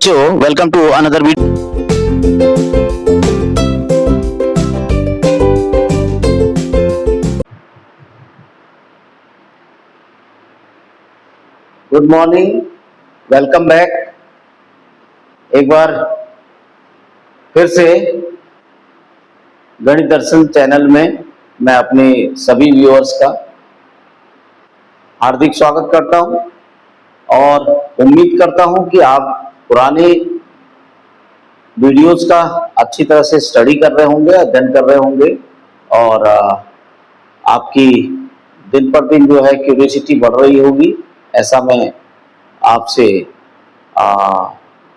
बच्चों, welcome to another video. Good morning, welcome back. एक बार फिर से गणित दर्शन चैनल में मैं अपने सभी व्यूअर्स का हार्दिक स्वागत करता हूं और उम्मीद करता हूं कि आप पुराने वीडियोस का अच्छी तरह से स्टडी कर रहे होंगे, अध्ययन कर रहे होंगे और आपकी दिन पर दिन जो है क्यूरियोसिटी बढ़ रही होगी, ऐसा मैं आपसे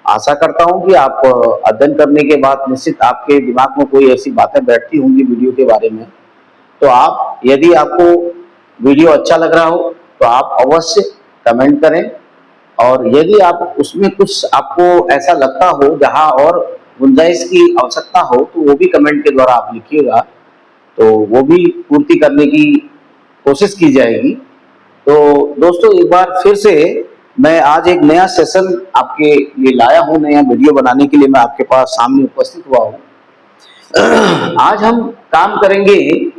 आशा करता हूं कि आप अध्ययन करने के बाद निश्चित आपके दिमाग में कोई ऐसी बातें बैठती होंगी वीडियो के बारे में। तो आप, यदि आपको वीडियो अच्छा लग रहा हो तो आप अवश्य कमेंट करें, और यदि आप उसमें कुछ आपको ऐसा लगता हो जहां और गुंजाइश की आवश्यकता हो तो वो भी कमेंट के द्वारा आप लिखिएगा, तो वो भी पूर्ति करने की कोशिश की जाएगी। तो दोस्तों, एक बार फिर से मैं आज एक नया सेशन आपके लिए लाया हूं, नया वीडियो बनाने के लिए मैं आपके पास सामने उपस्थित हुआ हूं। आज हम काम करेंगे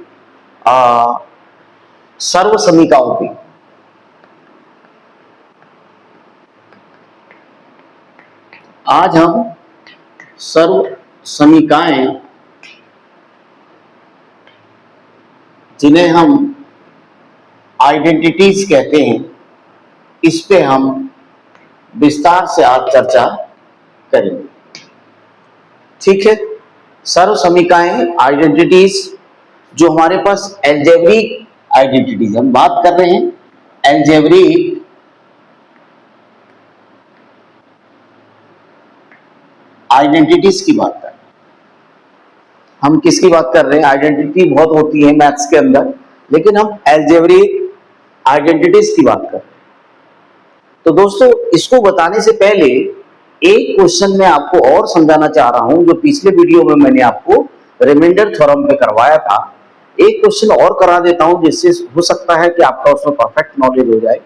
सर्व समीकरणों पे। आज हम सर्व समीकरण, जिन्हें हम आइडेंटिटीज कहते हैं, इस पे हम विस्तार से आज चर्चा करेंगे। ठीक है, सर्व समीकरण आइडेंटिटीज, जो हमारे पास अलजेब्रिक आइडेंटिटीज, हम बात कर रहे हैं अलजेब्रिक आइडेंटिटीज की बात कर रहे हैं। हम किसकी बात कर रहे हैं? आइडेंटिटी बहुत होती है मैथ्स के अंदर, लेकिन हम अलजेब्रिक आइडेंटिटीज की बात कर रहे हैं। तो दोस्तों, इसको बताने से पहले एक क्वेश्चन मैं आपको और समझाना चाह रहा हूं, जो पिछले वीडियो में मैंने आपको रिमाइंडर थ्योरम पे करवाया था। एक क्वेश्चन और करा देता हूं, जिससे हो सकता है कि आपका उसमें परफेक्ट नॉलेज हो जाए,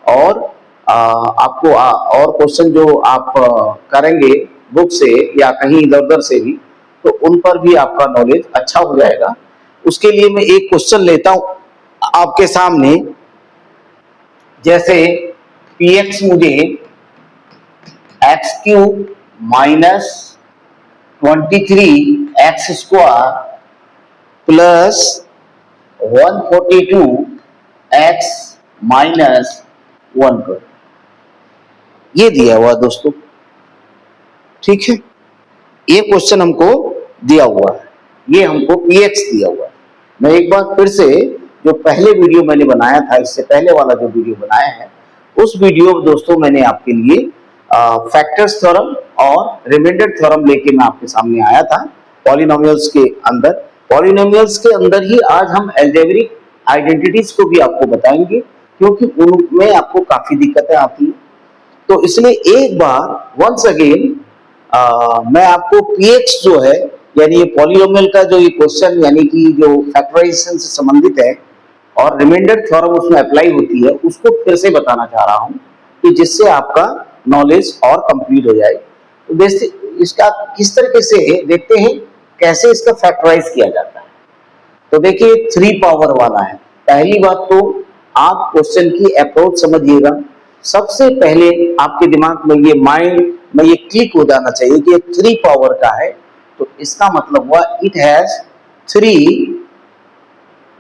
और आपको और क्वेश्चन जो आप करेंगे बुक से या कहीं इधर उधर से भी, तो उन पर भी आपका नॉलेज अच्छा हो जाएगा। उसके लिए मैं एक क्वेश्चन लेता हूं आपके सामने। जैसे px मुझे x³ minus 23x² plus 142x minus 1 ये दिया हुआ दोस्तों। ठीक है, ये क्वेश्चन हमको दिया हुआ है, ये हमको px दिया हुआ है। मैं एक बार फिर से, जो पहले वीडियो मैंने बनाया था, इससे पहले वाला जो वीडियो बनाया है, उस वीडियो में दोस्तों मैंने आपके लिए फैक्टर्स थ्योरम और रिमाइंडर थ्योरम लेके मैं आपके सामने आया था पॉलिनोमियल्स के अंदर। पॉलिनोमियल्स के अंदर ही आज हम अलजेब्रिक आइडेंटिटीज को भी आपको बताएंगे, क्योंकि उनमें आपको काफी दिक्कतें आती हैं। तो इसलिए एक बार वंस अगेन मैं आपको px जो है, यानी ये पॉलिनोमियल का जो ये क्वेश्चन, यानी कि जो फैक्टराइजेशन से संबंधित है और रिमाइंडर थ्योरम उसमें अप्लाई होती है, उसको फिर से बताना चाह रहा हूं, कि जिससे आपका नॉलेज और कंप्लीट हो जाए। तो देखते इसका किस तरीके से देखते हैं, कैसे इसका फैक्टराइज किया जाता है। तो देखिए, 3 पावर वाला है। पहली बात तो आप क्वेश्चन की अप्रोच समझिएगा। सबसे पहले आपके दिमाग में ये माइंड में ये क्लिक हो जाना चाहिए कि ये 3 पावर का है, तो इसका मतलब हुआ इट हैज 3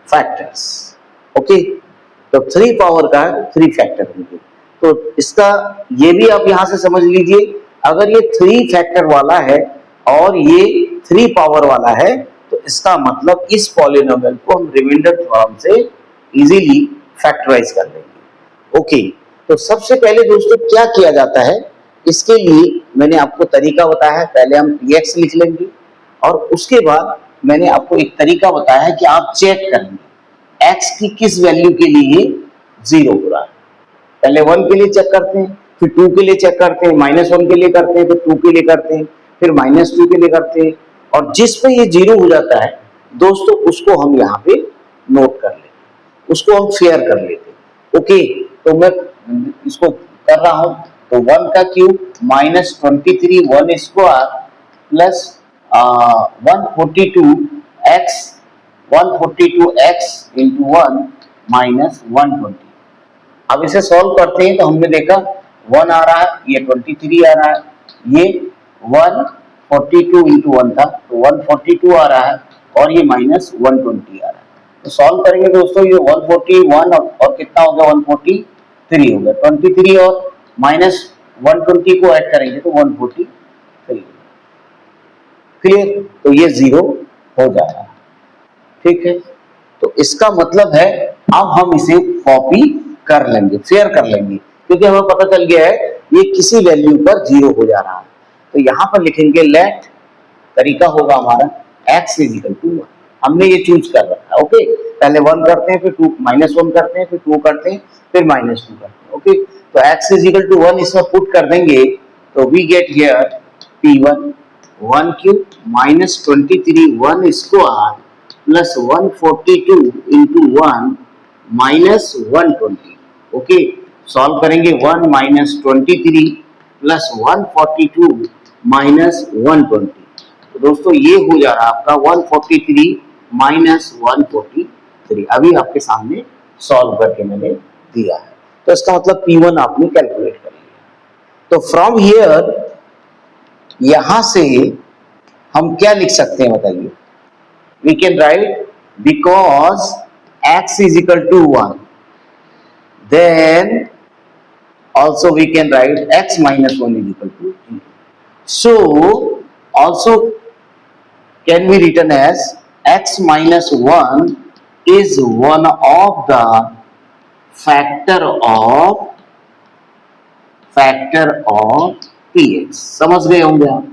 फैक्टर्स। ओके, तो 3 पावर का है, 3 फैक्टर होंगे। तो इसका ये भी आप यहां से समझ लीजिए, अगर ये 3 फैक्टर वाला है और ये 3 पावर वाला है, तो इसका मतलब इस पॉलिनोमियल को हम रिमाइंडर थ्योरम से इजीली फैक्टराइज कर लेंगे। ओके, तो सबसे पहले दोस्तों क्या किया जाता है, इसके लिए मैंने आपको तरीका बताया है। पहले हम px लिख लेंगे, और उसके बाद मैंने आपको एक तरीका बताया है कि आप चेक करेंगे x की किस वैल्यू के लिए 0 हो रहा है। पहले 1 के लिए चेक करते हैं, फिर 2 के लिए चेक करते हैं, -1 के लिए करते हैं, फिर 2 के लिए करते हैं, फिर -2 के लिए करते हैं, और जिस पे ये 0 हो जाता है दोस्तों, उसको हम यहाँ पे नोट कर लेते हैं, उसको हम फेयर कर लेते हैं। ओके, तो मैं इसको कर रहा हूं, तो 1 का cube minus 23 1 square plus 142x into 1 minus 120। अब इसे सॉल्व करते हैं तो हमने देखा 1 आ रहा है, ये 23 आ रहा है, ये 142 इंटू 1 था तो 142 आ रहा है और ये माइनस 120 आ रहा है। तो सॉल्व करेंगे दोस्तों, ये 141 और कितना हो गया 143 हो गया, 23 और माइनस 120 को ऐड करेंगे तो 143। क्लियर? तो ये 0 हो जाएगा। ठीक है, तो इसका मतलब है अब हम इसे कॉपी कर लेंगे, फेयर कर लेंगे, क्योंकि हमें पता चल गया है ये किसी वैल्यू पर 0 हो जा रहा है। तो यहां पर लिखेंगे लेट, तरीका होगा हमारा x इक्वल टू 1। हमने ये चूज कर रखा है। ओके, पहले 1 करते हैं, फिर 2 माइनस 1 करते हैं, फिर 2 करते हैं, फिर माइनस 2 करते हैं। ओके, तो x इक्वल टू 1 इसमें पुट कर देंगे तो we get here p1 1 cube minus 23 1 square plus 142 into 1 minus 120। Okay, solve करेंगे 1 माइनस 23 प्लस 142 माइनस 120। तो दोस्तों ये हो जा रहा है आपका 143 माइनस 143। अभी आपके सामने सॉल्व करके मैंने दिया है, तो इसका मतलब P1 आपने कैलकुलेट कर लिया। तो फ्रॉम हियर, यहां से हम क्या लिख सकते हैं बताइए? We can write because x is equal to 1, then also we can write x minus 1 is equal to 0. So also can be written as x minus 1 is one of the factor of px। समझ गए होंगे आप?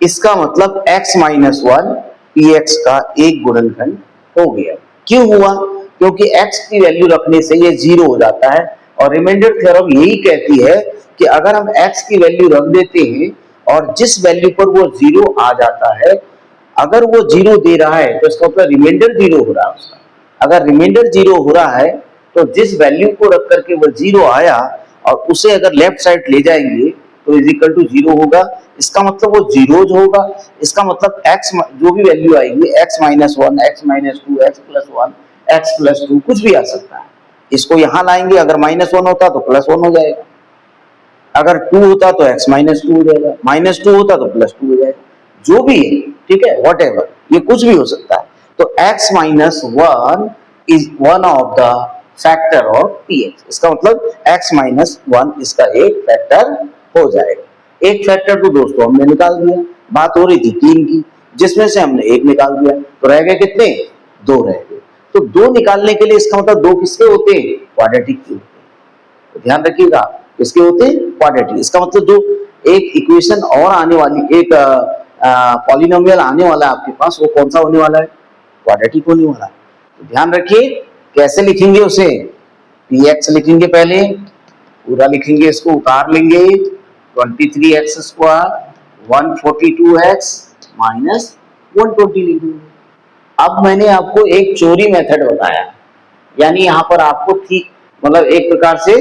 इसका मतलब x minus 1 px का एक गुणनखंड हो गया। क्यों हुआ? क्योंकि x की वैल्यू रखने से ये 0 हो जाता है, और रिमाइंडर थ्योरम यही कहती है कि अगर हम x की वैल्यू रख देते हैं और जिस वैल्यू पर वो 0 आ जाता है, अगर वो 0 दे रहा है तो इसका मतलब रिमाइंडर 0 हो रहा है उसका। अगर रिमाइंडर 0 हो रहा है तो जिस वैल्यू को रख करके वो 0 आया और उसे अगर लेफ्ट साइड ले जाएंगे तो इज इक्वल टू 0 होगा। इसका मतलब वो जीरोज होगा। इसका मतलब x जो भी वैल्यू आएगी x minus 1, x minus 2, x plus 1, x plus 2 कुछ भी आ सकता है। इसको यहां लाएंगे, अगर माइनस 1 होता तो प्लस 1 हो जाएगा, अगर 2 होता तो x माइनस 2 हो जाएगा, माइनस 2 होता तो प्लस 2 हो जाएगा, जो भी है। ठीक है, वॉट एवर, ये कुछ भी हो सकता है। तो x minus 1 is one of the factor of px। इसका मतलब x माइनस 1 इसका एक फैक्टर हो जाएगा। एक फैक्टर तो दोस्तों हमने निकाल दिया, बात हो रही थी 3 की, जिसमें से हमने 1 निकाल दिया, तो रह गए कितने? 2 रह गए। तो 2 निकालने के लिए इसका मतलब 2 किसके होते हैं? क्वाड्रेटिक के होते हैं। तो ध्यान रखिएगा, किसके होते हैं? क्वाड्रेटिक। इसका मतलब जो एक इक्वेशन और आने वाली, एक पॉलिनोमियल आने वाला है आपके पास, वो कौन सा होने वाला है? क्वाड्रेटिक होने वाला है। तो ध्यान रखिए कैसे लिखेंगे उसे। px लिखेंगे, पहले पूरा लिखेंगे, इसको उतार लेंगे, 23x स्क्वायर 142x माइनस 120 लिख देंगे। अब मैंने आपको एक चोरी मेथड बताया, यानी यहाँ पर आपको ठीक मतलब एक प्रकार से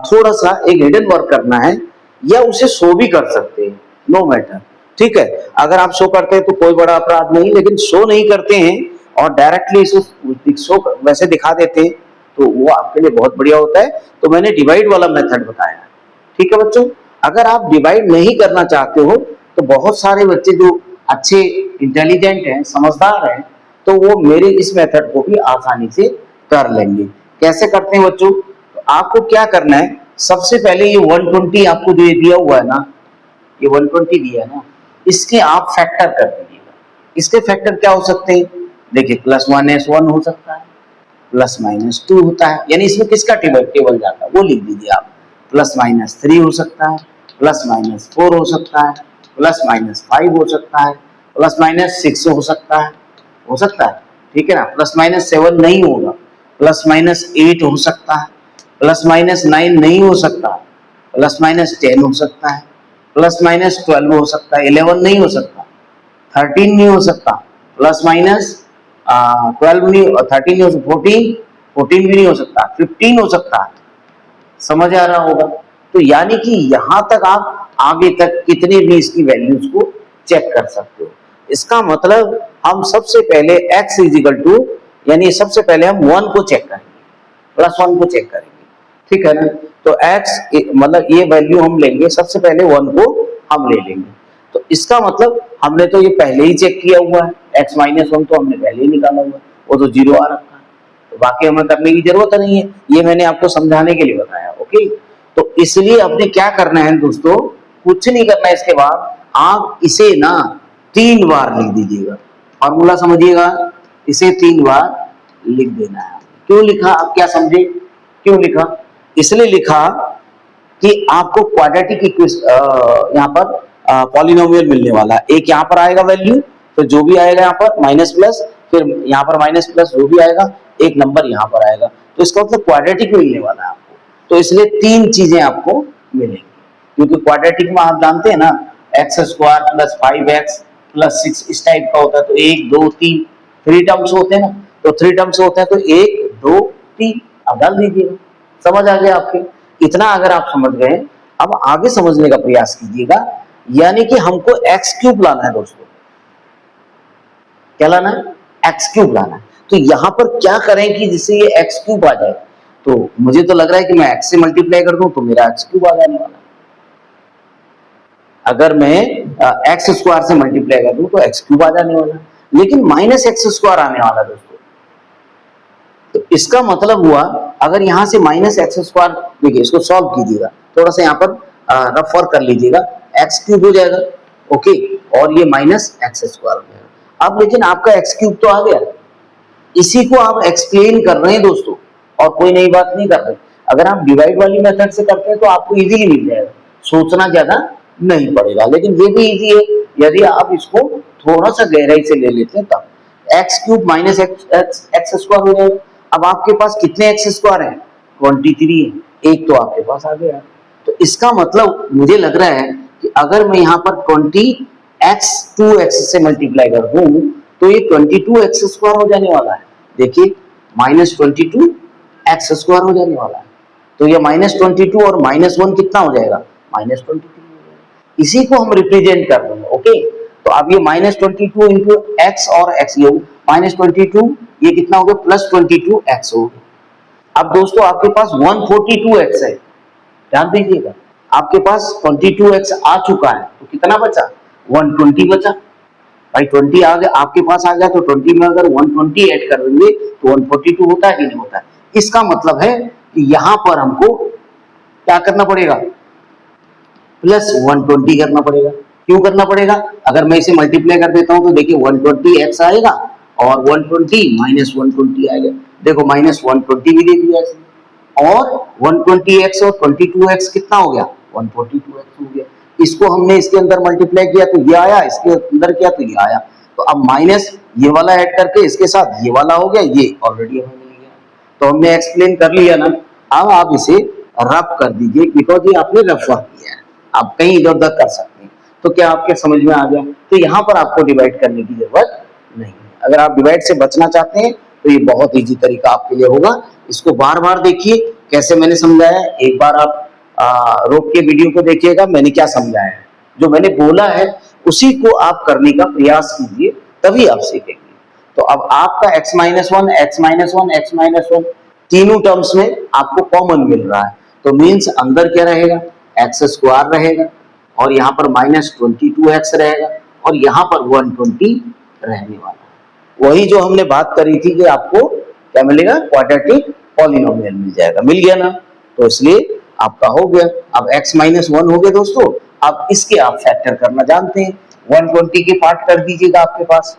थोड़ा सा एक हिडन वर्क करना है, या उसे शो भी कर सकते हैं, नो मैटर। ठीक है, अगर आप शो करते हैं तो कोई बड़ा अपराध नहीं, लेकिन शो नहीं करते हैं और डायरेक्टली इसे शो वैसे दिखा देते हैं तो वो आपके लिए बहुत बढ़िया होता है। तो मैंने डिवाइड वाला मेथड बताया। ठीक है बच्चों, अगर आप डिवाइड नहीं करना चाहते हो तो बहुत सारे बच्चे जो अच्छे इंटेलिजेंट हैं, समझदार हैं, तो वो मेरे इस मेथड को भी आसानी से कर लेंगे। कैसे करते हैं बच्चों? तो आपको क्या करना है, सबसे पहले ये 120 आपको जो दिया हुआ है ना, ये 120 दिया है ना, इसके आप फैक्टर कर दीजिएगा। इसके फैक्टर क्या हो सकते हैं? देखिए, प्लस 1s1 हो सकता है, प्लस माइनस 2 होता है, यानी इसमें किसका टेबल जाता है वो लिख दीजिए आप। प्लस माइनस 3 हो सकता है, प्लस माइनस 4 हो सकता है, प्लस माइनस 5 हो सकता है, प्लस माइनस 6 हो सकता है, ठीक है ना। प्लस माइनस 7 नहीं होगा, प्लस माइनस 8 हो सकता है, प्लस माइनस 9 नहीं हो सकता, प्लस माइनस 10 हो सकता है, प्लस माइनस 12 हो सकता है, 11 नहीं हो सकता, 13 नहीं हो सकता, प्लस माइनस 12 नहीं, 13 नहीं हो सकता, 14 भी नहीं हो सकता, 15 हो सकता है। समझ आ रहा होगा? तो यानी कि यहां तक आप आगे तक कितने भी इसकी वैल्यूज को चेक कर सकते हो। इसका मतलब हम सबसे पहले x इज इक्वल टू, यानी सबसे पहले हम 1 को चेक करेंगे, +1 को चेक करेंगे, ठीक है ना। तो x मतलब ये वैल्यू हम लेंगे, सबसे पहले 1 को हम ले लेंगे। तो इसका मतलब हमने तो ये पहले ही चेक किया हुआ है, x माइनस 1 तो हमने पहले ही निकाला हुआ है, वो तो 0 आ रखा है, तो बाकी हमें करने की जरूरत नहीं है, ये मैंने आपको समझाने के लिए बताया। ओके, तो इसलिए अपने क्या करना है दोस्तों, कुछ नहीं करना है। इसके बाद आप इसे ना 3 बार लिख दीजिएगा, फॉर्मूला समझिएगा, इसे 3 बार लिख देना है। क्यों लिखा, आप क्या समझे क्यों लिखा? इसलिए लिखा कि आपको क्वाड्रेटिक यहाँ पर पॉलिनोमियल मिलने वाला है। एक यहाँ पर आएगा वैल्यू, फिर जो भी आएगा यहाँ पर माइनस प्लस, फिर यहाँ पर माइनस प्लस जो भी आएगा, एक नंबर यहाँ पर आएगा, तो इसका मतलब क्वाड्रेटिक मिलने वाला है आपको। तो इसलिए 3 चीजें आपको मिलेंगी, क्योंकि क्वाड्रेटिक में आप जानते हैं ना, x² + 5x + 6 इस टाइप का होता है। तो 1 2 3 3 टर्म्स होते हैं ना, तो 3 टर्म्स होते हैं, तो 1 2 3 आप डाल दीजिएगा। समझ आ गया आपके? इतना अगर आप समझ गए, अब आगे समझने का प्रयास कीजिएगा। यानी कि हमको x³ लाना है दोस्तों, क्या लाना है? x³ लाना है। तो यहां पर क्या करें कि जिससे ये x³ आ जाए? तो मुझे तो लग रहा है कि मैं x से मल्टीप्लाई कर दूं तो मेरा x³ आ जाने वाला है। अगर मैं x² से मल्टीप्लाई कर दूं तो x³ आ जाने वाला है, लेकिन -x² आने वाला है दोस्तों। तो इसका मतलब हुआ, अगर यहां से -x², देखिए इसको सॉल्व कीजिएगा, थोड़ा सा यहाँ पर रफ वर्क कर लीजिएगा, x³ हो जाएगा, ओके, और ये -x² हो जाएगा। अब लेकिन आपका x³ तो आ गया, इसी को आप एक्सप्लेन कर रहे हैं दोस्तों, और कोई नई बात नहीं कर रहे। अगर आप डिवाइड वाली मेथड से करते हैं तो आपको इजीली मिल जाएगा, सोचना ज्यादा नहीं पड़ेगा। लेकिन ये भी इजी है यदि आप इसको थोड़ा सा गहराई से ले लेते हैं तब। x³ -x² हो जाएगा। अब आपके पास कितने x² हैं? 23 है, एक तो आपके पास आ गया। तो इसका मतलब मुझे लग रहा है कि अगर मैं यहाँ पर 20x 2x से मल्टीप्लाई कर दूं तो ये 22x² हो जाने वाला है। देखिए -22x² हो जाने वाला है। तो ये -22 और -1 कितना हो जाएगा? -23 हो जाएगा। इसी को हम रिप्रेजेंट कर देंगे। ओके, तो अब ये -22 इंटू x और x, ये -22, ये कितना हो गया? +22x हो गया। अब दोस्तों आपके पास 142x है, ध्यान दीजिएगा, आपके पास 22x आ चुका है, तो कितना बचा? 120 बचा। भाई 20 आ गया, आपके पास आ गया, तो 20 में अगर 120 ऐड कर देंगे तो 142 होता है कि नहीं होता है? इसका मतलब है कि यहां पर हमको क्या करना पड़ेगा? +120 करना पड़ेगा। क्यों करना पड़ेगा? अगर मैं इसे मल्टीप्लाई कर देता हूं तो देखिए 120x आएगा और 120 -120 आएगा। देखो -120 भी दे दिया इसने, और 120x और 22x कितना हो गया? 142x हो गया। इसको हमने इसके अंदर मल्टीप्लाई किया तो ये आया, इसके अंदर किया तो ये आया। तो अब माइनस ये वाला ऐड करके इसके साथ ये वाला हो गया, ये ऑलरेडी हमें मिल गया। तो हमने एक्सप्लेन कर लिया ना। अब आप इसे रफ कर दीजिए, बिकॉज ये आपने रफ वर्क किया है, आप कहीं इधर उधर कर सकते हैं। तो क्या आपके समझ में आ गया? तो यहाँ पर आपको डिवाइड करने की जरूरत नहीं है। अगर आप डिवाइड से बचना चाहते हैं तो ये बहुत इजी तरीका आपके लिए होगा। इसको बार बार देखिए कैसे मैंने समझाया। एक बार आप रोक के वीडियो को देखिएगा, मैंने क्या समझाया है, जो मैंने बोला है उसी को आप करने का प्रयास कीजिए, तभी आप सीखेंगे। तो अब आपका x-1 x-1 x-1 तीनों टर्म्स में आपको कॉमन मिल रहा है, तो मीन्स अंदर क्या रहेगा? x² रहेगा, और यहाँ पर -22x रहेगा, और यहाँ पर 120 रहने वाला है। वही जो हमने बात करी थी कि आपको क्या मिलेगा? क्वाड्रेटिक पॉलिनोमियल मिल जाएगा। मिल गया ना? तो इसलिए आपका हो गया। अब x-1 हो गया दोस्तों। अब इसके आप फैक्टर करना जानते हैं, 120 के पार्ट कर दीजिएगा आपके पास,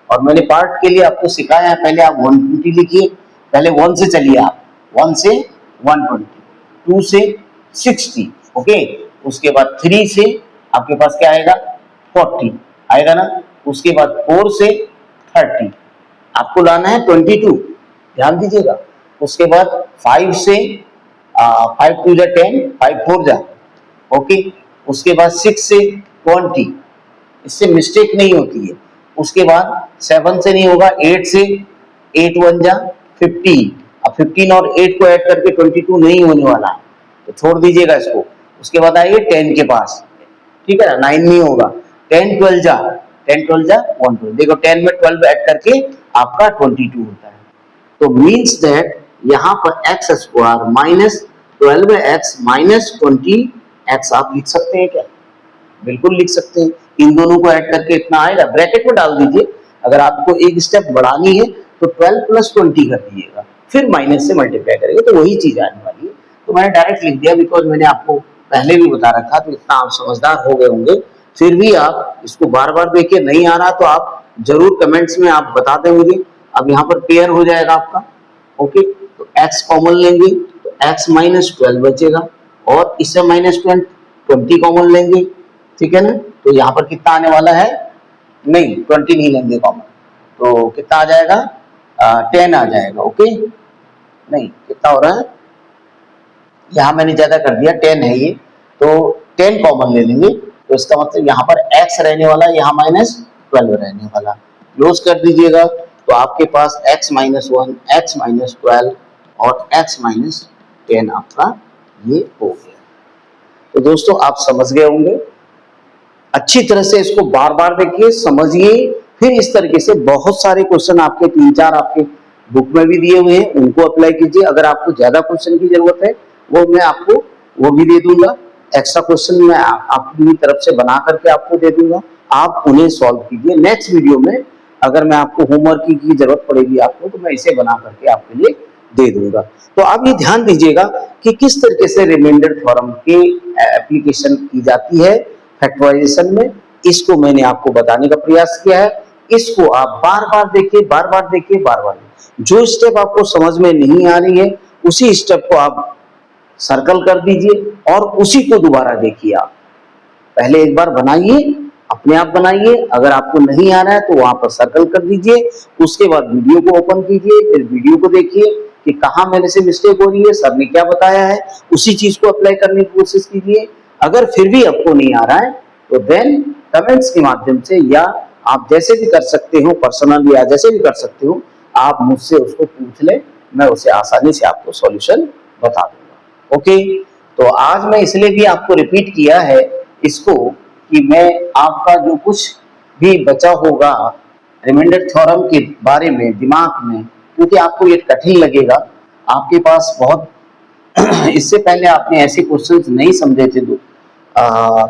और मैंने पार्ट के लिए आपको सिखाया है। पहले आप 120 लिखिए, पहले 1 से चलिए आप, 1 से 120, 2 से 60, ओके। उसके बाद 3 से आपके पास क्या आएगा? 40 आएगा ना। उसके बाद 4 से 30, आपको लाना है 22, ध्यान दीजिएगा। उसके बाद 5 से 5 2 जा 10, 5 4 जा, ओके। उसके बाद 6 से 20, इससे मिस्टेक नहीं होती है। उसके बाद 7 से नहीं होगा, 8 से 8 1 जा 15, अब 15 और 8 को ऐड करके 22 नहीं होने वाला है, तो छोड़ दीजिएगा इसको। उसके बाद आइए 10 के पास, ठीक है ना, 9 नहीं होगा, 10 12 जा, 10 12 जा 112, देखो 10 में 12 ऐड करके आपका 22 होता है। तो मीन्स दैट यहाँ पर x square minus 12x minus 20x आप लिख सकते हैं क्या? बिल्कुल लिख सकते हैं। इन दोनों को ऐड करके इतना आएगा, ब्रैकेट में डाल दीजिए। अगर आपको एक स्टेप बढ़ानी है तो 12 प्लस 20 कर दीजिएगा, फिर माइनस से मल्टीप्लाई करेंगे तो वही चीज आने वाली है। तो मैंने डायरेक्ट लिख दिया, बिकॉज मैंने आपको पहले भी बता रखा, तो इतना आप समझदार हो गए होंगे। फिर भी आप इसको बार बार देखिए, नहीं आ रहा तो आप जरूर कमेंट्स में आप बता दें मुझे। अब यहाँ पर पेयर हो जाएगा आपका, ओके। तो x कॉमन लेंगे तो x माइनस 12 बचेगा, और इससे माइनस 20 कॉमन लेंगे, ठीक है ना। तो यहाँ पर कितना आने वाला है, नहीं 20 नहीं लेंगे कॉमन, तो कितना आ जाएगा 10 आ जाएगा, ओके। नहीं, कितना हो रहा है, यहाँ मैंने ज्यादा कर दिया, 10 है ये, तो 10 कॉमन ले लेंगे। तो इसका मतलब यहाँ पर x रहने वाला, यहाँ माइनस 12 रहने वाला, क्लोज कर दीजिएगा। तो आपके पास x माइनस 1, x माइनस 12 और x माइनस 10 आपका ये हो गया। तो दोस्तों आप समझ गए होंगे, अच्छी तरह से इसको बार बार देखिए, समझिए, फिर इस तरीके से बहुत सारे क्वेश्चन आपके 3-4 आपके बुक में भी दिए हुए हैं, उनको अप्लाई कीजिए। अगर आपको ज्यादा क्वेश्चन की जरूरत है वो मैं आपको वो भी दे दूंगा, एक्स्ट्रा क्वेश्चन मैं अपनी तरफ से बना करके आपको दे दूंगा, आप उन्हें सॉल्व कीजिए। नेक्स्ट वीडियो में अगर मैं आपको होमवर्क की जरूरत पड़ेगी आपको, तो मैं इसे बना करके आपके लिए दे दूंगा। तो आप ये ध्यान दीजिएगा कि किस तरीके से रिमाइंडर थ्योरम की एप्लीकेशन की जाती है फैक्टराइजेशन में, इसको मैंने आपको बताने का प्रयास किया है। इसको आप बार बार देखिए, बार बार देखिए, बार बार देखिए। जो स्टेप आपको समझ में नहीं आ रही है उसी स्टेप को आप सर्कल कर दीजिए और उसी को दोबारा देखिए। आप पहले एक बार बनाइए, अपने आप बनाइए, अगर आपको नहीं आ रहा है तो वहां पर सर्कल कर दीजिए। उसके बाद वीडियो को ओपन कीजिए, फिर वीडियो को देखिए कि कहाँ मेरे से मिस्टेक हो रही है, सर ने क्या बताया है, उसी चीज को अप्लाई करने की कोशिश कीजिए। अगर फिर भी आपको नहीं आ रहा है तो देन कमेंट्स के माध्यम से, या आप जैसे भी कर सकते हो पर्सनली, या जैसे भी कर सकते हो, आप मुझसे उसको पूछ ले, मैं उसे आसानी से आपको सॉल्यूशन बता दूंगा, ओके। तो आज मैं इसलिए भी आपको रिपीट किया है इसको, कि मैं आपका जो कुछ भी बचा होगा रिमाइंडर थ्योरम के बारे में दिमाग में, क्योंकि आपको ये कठिन लगेगा, आपके पास बहुत इससे पहले आपने ऐसे क्वेश्चंस नहीं समझे थे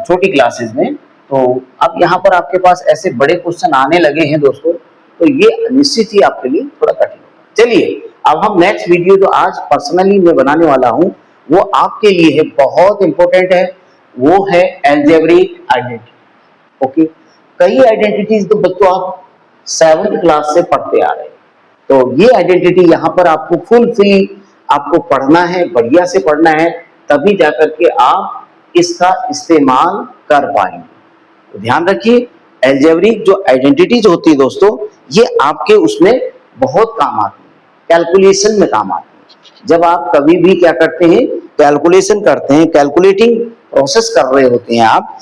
छोटी क्लासेस में, तो अब यहाँ पर आपके पास ऐसे बड़े क्वेश्चन आने लगे हैं दोस्तों, तो ये निश्चित ही आपके लिए थोड़ा कठिन होगा। चलिए अब हम नेक्स्ट वीडियो जो आज पर्सनली मैं बनाने वाला हूँ वो आपके लिए है, बहुत इंपॉर्टेंट है, वो है अलजेब्रिक आइडेंटिटी, ओके। कई आइडेंटिटीज तो बच्चों आप 7th क्लास से पढ़ते आ रहे हैं, तो ये आइडेंटिटी यहाँ पर आपको फुल आपको पढ़ना है, बढ़िया से पढ़ना है, तभी जाकर के आप इसका इस्तेमाल कर पाएंगे। तो ध्यान रखिए, अलजेब्रिक जो आइडेंटिटीज होती है दोस्तों, ये आपके उसमें बहुत काम आती है, कैलकुलेशन में काम आती है। जब आप कभी भी क्या करते हैं, कैलकुलेशन करते हैं, कैलकुलेटिंग प्रोसेस कर रहे होते हैं आप,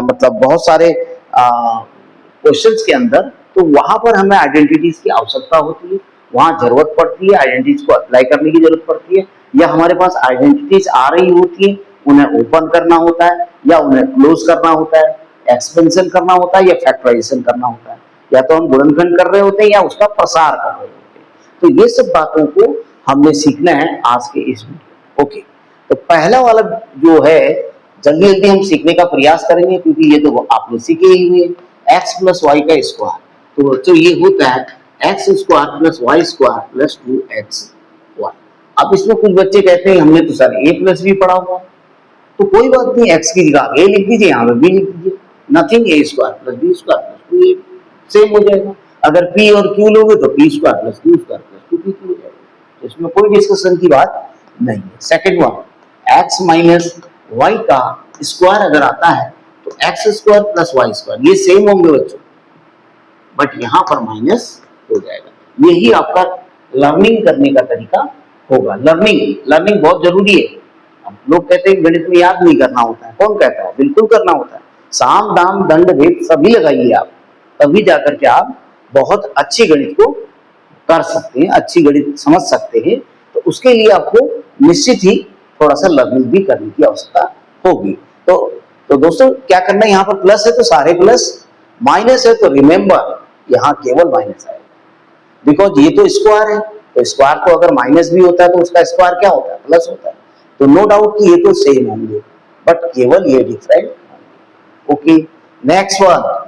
मतलब बहुत सारे क्वेश्चंस के अंदर, तो वहां पर हमें आइडेंटिटीज की आवश्यकता होती है, वहां जरूरत पड़ती है, आइडेंटिटीज को अप्लाई करने की जरूरत पड़ती है, या हमारे पास आइडेंटिटीज आ रही होती है, उन्हें ओपन करना होता है या उन्हें क्लोज करना होता है, एक्सपेंशन करना होता है या फैक्टराइजेशन करना होता है, या तो हम गुणनखंड कर रहे होते हैं या उसका प्रसार कर रहे होते हैं। तो ये सब बातों को हमने सीखना है आज के इस वीडियो, ओके। तो पहला वाला जो है जल्दी जल्दी हम सीखने का प्रयास करेंगे, क्योंकि ये तो आपने सीखे ही हुए, एक्स प्लस वाई का स्क्वायर, तो ये होता है x square plus y square plus 2x y. अब इसमें कुछ बच्चे कहते हैं हमने तो सर a प्लस बी पढ़ा हुआ, तो कोई बात नहीं, x की जगह a लिख दीजिए, यहाँ पे b लिख दीजिए, nothing a square plus b square plus 2a same हो जाएगा। अगर p और q लोगे तो p square plus q square plus 2p हो जाएगा, तो इसमें कोई डिस्कशन की बात नहीं है। Second one, x minus y का स्क्वायर अगर आता है तो x square plus y square, ये सेम होंगे बच्चों, बट यहाँ पर माइनस हो जाएगा। यही आपका लर्निंग करने का तरीका होगा। लर्निंग बहुत जरूरी है। अब लोग कहते हैं गणित में याद नहीं करना होता है, कौन कहता है, बिल्कुल करना होता है। साम दाम दंड भेद सभी लगाइए आप, तभी जाकर के आप बहुत अच्छी गणित को कर सकते हैं, अच्छी गणित समझ सकते हैं। तो उसके लिए आपको निश्चित ही थोड़ा सा लर्निंग भी करने की आवश्यकता होगी। तो दोस्तों क्या करना है, यहाँ पर प्लस है तो सारे प्लस, माइनस है तो रिमेंबर यहाँ केवल माइनस आएगा, बिकॉज ये तो स्क्वायर है, तो स्क्वायर को अगर माइनस भी होता है तो उसका स्क्वायर क्या होता है, प्लस होता है। तो नो डाउट कि ये तो सेम होंगे, बट केवल ये डिफरेंट होंगे। Okay, next one.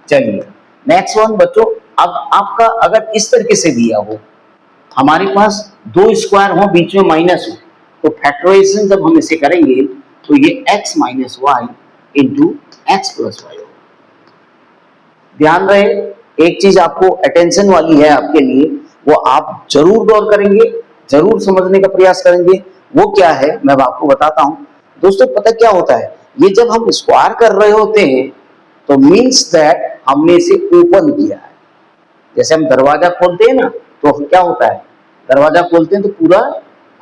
चलिए नेक्स्ट वन बच्चों, अब आपका अगर इस तरीके से दिया हो, हमारे पास दो स्क्वायर हो, बीच में माइनस हो, तो फैक्टराइजेशन जब हम इसे करेंगे तो ये x minus y into x plus y होगा। ध्यान रहे, एक चीज आपको अटेंशन वाली है आपके लिए, वो आप जरूर गौर करेंगे, जरूर समझने का प्रयास करेंगे। वो क्या है मैं आपको बताता हूं दोस्तों। पता क्या होता है, ये जब हम स्क्वायर कर रहे होते हैं तो मीन्स दैट हमने इसे ओपन किया है। जैसे हम दरवाजा खोलते हैं ना, तो क्या होता है, दरवाजा खोलते हैं तो पूरा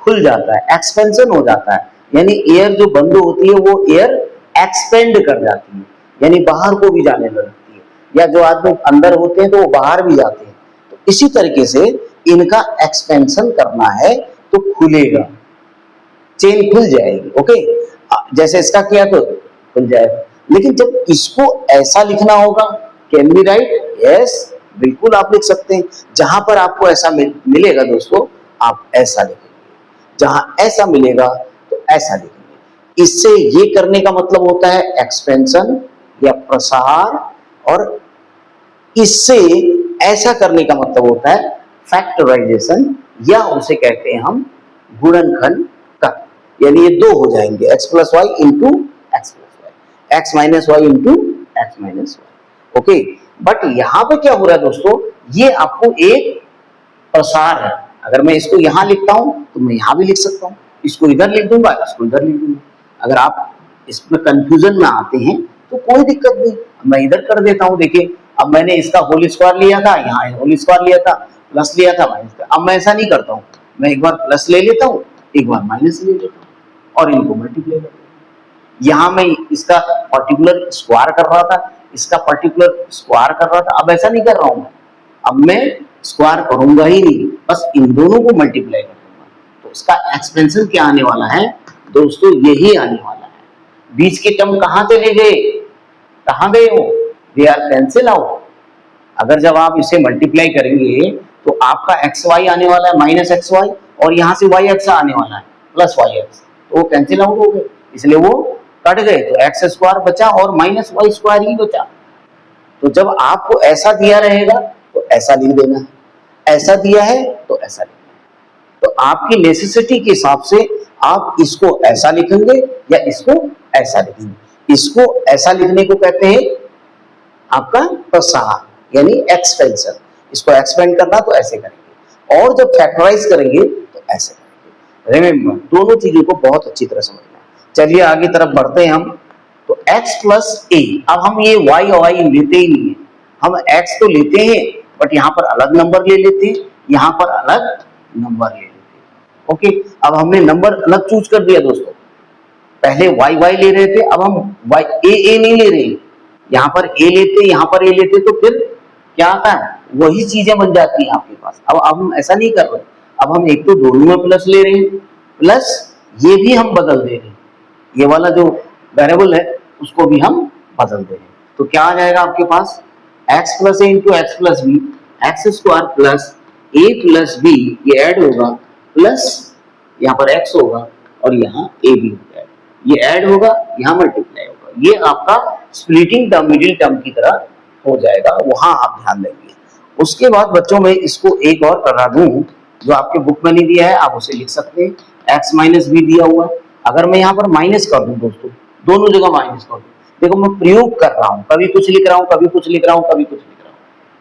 खुल जाता है, एक्सपेंशन हो जाता है, यानी एयर जो बंद होती है वो एयर एक्सपेंड कर जाती है, यानी बाहर को भी जाने लगती है, या जो आदमी अंदर होते हैं तो वो बाहर भी जाते हैं। तो इसी तरीके से इनका एक्सपेंशन करना है तो खुलेगा, चेन खुल जाएगी। ओके, जैसे इसका किया तो खुल जाएगा, लेकिन जब इसको ऐसा लिखना होगा, कैन बी राइट, यस बिल्कुल आप लिख सकते हैं। जहां पर आपको ऐसा मिलेगा दोस्तों, आप ऐसा लिखेंगे, जहां ऐसा मिलेगा तो ऐसा लिखेंगे। इससे ये करने का मतलब होता है एक्सपेंशन या प्रसार, और इससे ऐसा करने का मतलब होता है फैक्टराइजेशन, या उसे कहते हैं हम गुणनखंड का, यानी ये दो हो जाएंगे, x plus y into x plus y, x minus y into x minus y. Okay, but यहां पे क्या हो रहा है दोस्तों, ये आपको एक प्रसार है। अगर मैं इसको यहां लिखता हूं तो मैं यहां भी लिख सकता हूं, इसको इधर लिख दूंगा, इसको इधर लिख दूंगा। अगर आप इसमें कंफ्यूजन में आते हैं तो कोई दिक्कत नहीं, मैं इधर कर देता हूं। देखिए, अब मैंने इसका होल स्क्वायर लिया था, यहाँ होल स्क्वायर लिया था, प्लस लिया था, माइनस। अब मैं ऐसा नहीं करता हूं, मैं एक बार प्लस ले लेता हूं, एक बार माइनस ले लेता हूं, और इनको मल्टीप्लाई करता हूं। यहां मैं इसका पर्टिकुलर स्क्वायर कर रहा था, इसका पर्टिकुलर स्क्वायर कर रहा था, अब ऐसा नहीं कर रहा हूं मैं, अब मैं स्क्वायर करूंगा ही नहीं, बस इन दोनों को मल्टीप्लाई कर दूंगा। तो इसका एक्सपेंशन क्या आने वाला है दोस्तों, यही आने वाला है। बीच के टर्म कहां चले गए, कहां गए हो, दे आर कैंसिल आउट। अगर जब आप इसे मल्टीप्लाई करेंगे तो आपका एक्स वाई आने वाला है माइनस एक्स वाई, और यहां से वाई एक्स आने वाला है प्लस वाई एक्स, तो वो कैंसिल आउट हो गए, इसलिए वो कट गए, तो एक्स स्क्वायर बचा और माइनस वाई स्क्वायर ही बचा। तो जब आपको ऐसा दिया रहेगा तो ऐसा लिख देना है, ऐसा दिया है तो ऐसा लिखना है। तो आपकी नेसेसिटी के हिसाब से आप इसको ऐसा लिखेंगे या इसको ऐसा लिखेंगे। इसको ऐसा लिखने को कहते हैं आपका प्रसार, यानी एक्सपेंशन। इसको एक्सपेंड करना तो ऐसे करेंगे, और जब फैक्टराइज करेंगे तो ऐसे करेंगे। रिमेंबर, दोनों चीजों को बहुत अच्छी तरह समझना। चलिए आगे तरफ बढ़ते हैं हम। तो x प्लस ए, अब हम ये y और y लेते ही नहीं है, हम x तो लेते हैं बट यहाँ पर अलग नंबर ले लेते हैं, यहाँ पर अलग नंबर ले लेते हैं। ओके, अब हमने नंबर अलग चूज कर दिया दोस्तों, पहले y ले रहे थे, अब हम a नहीं ले रहे, यहाँ पर a लेते, यहाँ पर a लेते, तो फिर क्या आता है, वही चीजें बन जाती हैं आपके पास। अब हम ऐसा नहीं कर रहे, अब हम एक तो दोनों में प्लस ले रहे हैं, प्लस ये भी हम बदल दे रहे हैं, ये वाला जो वेरिएबल है उसको भी हम बदल दे रहे हैं। तो क्या आ जाएगा आपके पास, x plus a into x plus b, x square plus a plus b, ये ऐड होगा, प्लस यहाँ पर x होगा और यहाँ a भी होगा, ये ऐड होगा, यहाँ मल्टीप्लाई होगा। ये आपका स्प्लिटिंग टर्म, मिडिल टर्म की तरह हो जाएगा, वहां आप ध्यान देंगे। उसके बाद बच्चों में इसको एक और करा दूं, जो आपके बुक में नहीं दिया है आप उसे लिख सकते हैं, x माइनस बी दिया हुआ है। अगर मैं यहाँ पर माइनस कर दूं दोस्तों, दोनों जगह माइनस कर दूं, देखो मैं प्रयोग कर रहा हूं, कभी कुछ लिख रहा हूं, कभी कुछ लिख रहा हूं, कभी कुछ लिख रहा हूं,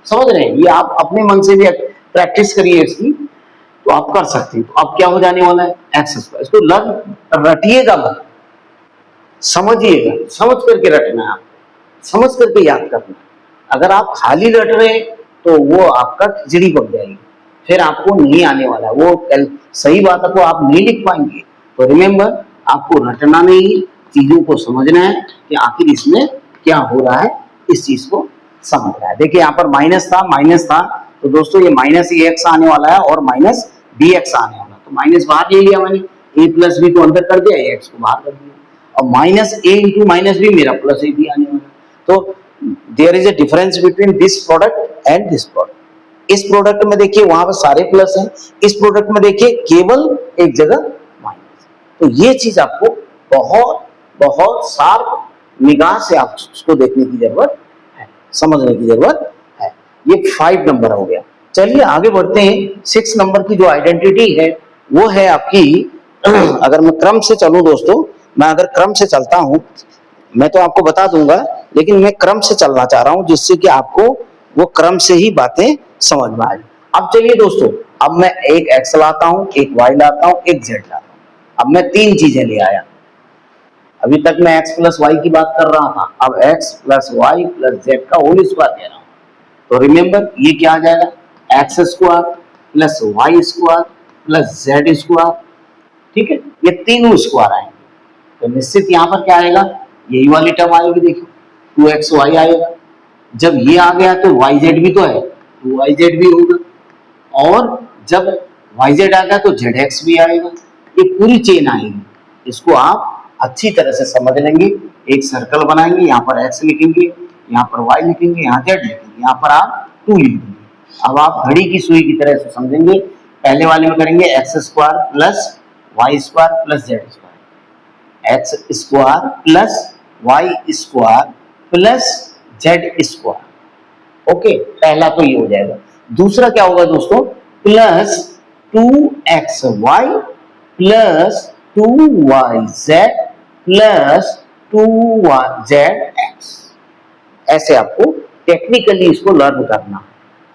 समझ रहे हैं। ये आप अपने मन से भी प्रैक्टिस करिए इसकी, तो आप कर सकते हैं। तो अब क्या हो जाने वाला है, एक्स स्क्वायर। इसको लर्न रटिएगा मत, समझिएगा, समझ करके रटना है आपको, समझ करके याद करना है। अगर आप खाली रट रहे हैं तो वो आपका खिचड़ी पक जाएगी, फिर आपको नहीं आने वाला, वो सही बात को आप नहीं लिख पाएंगे। तो रिमेंबर, आपको रटना नहीं, चीजों को समझना है कि आखिर इसमें क्या हो रहा है, इस चीज को समझना है। देखिए यहाँ पर माइनस था, तो दोस्तों ये माइनस ए एक्स आने वाला है और माइनस बी एक्स आने वाला है, तो माइनस बाहर ले लिया मैंने, ए प्लस बी को अंदर कर दिया, एक्स को बाहर कर दिया, और minus a into minus b मेरा प्लस ए बी आने वाला। तो there is a difference between this product and this product. इस प्रोडक्ट में देखिए वहां पर सारे प्लस हैं, इस प्रोडक्ट में देखिए केवल एक जगह माइनस। तो ये चीज आपको बहुत बहुत शार्प निगाह से आप उसको देखने की जरूरत है, समझने की जरूरत है। ये 5 नंबर हो गया। चलिए आगे बढ़ते हैं। 6 नंबर की जो आइडेंटिटी है वो है आपकी अगर मैं क्रम से चलूं दोस्तों, मैं अगर क्रम से चलता हूं, मैं तो आपको बता दूंगा, लेकिन मैं क्रम से चलना चाह रहा हूं जिससे कि आपको वो क्रम से ही बातें समझ में आए। अब चलिए दोस्तों, अब मैं एक एक्स लाता हूं, एक वाई लाता हूं, एक जेड लाता हूं। अब मैं 3 चीजें ले आया। अभी तक मैं एक्स प्लस वाई की बात कर रहा था, अब x plus y plus z का होल स्क्वायर ले रहा हूं। तो रिमेंबर ये क्या आ जाएगा, x square plus y square plus z square. ठीक है, ये तीनों स्क्वायर आएंगे, तो निश्चित यहाँ पर क्या आएगा, यही वाली टर्म आएगी। देखिए 2xy आएगा। जब ये आ गया तो yz भी तो है, 2yz भी होगा, और जब yz आ गया तो zx भी आएगा। ये पूरी चेन आएगी, इसको आप अच्छी तरह से समझ लेंगे। एक सर्कल बनाएंगे, यहाँ पर x लिखेंगे, यहाँ पर y लिखेंगे, यहाँ z लिखेंगे, यहाँ पर आप 2 लिख देंगे। अब आप घड़ी की सुई की तरह से समझेंगे। पहले वाले में करेंगे x square plus y square plus z square, x square plus y square plus z square. Okay, पहला तो ये हो जाएगा। दूसरा क्या होगा दोस्तों, plus 2xy plus 2yz plus 2zx। ऐसे आपको टेक्निकली इसको लर्न करना।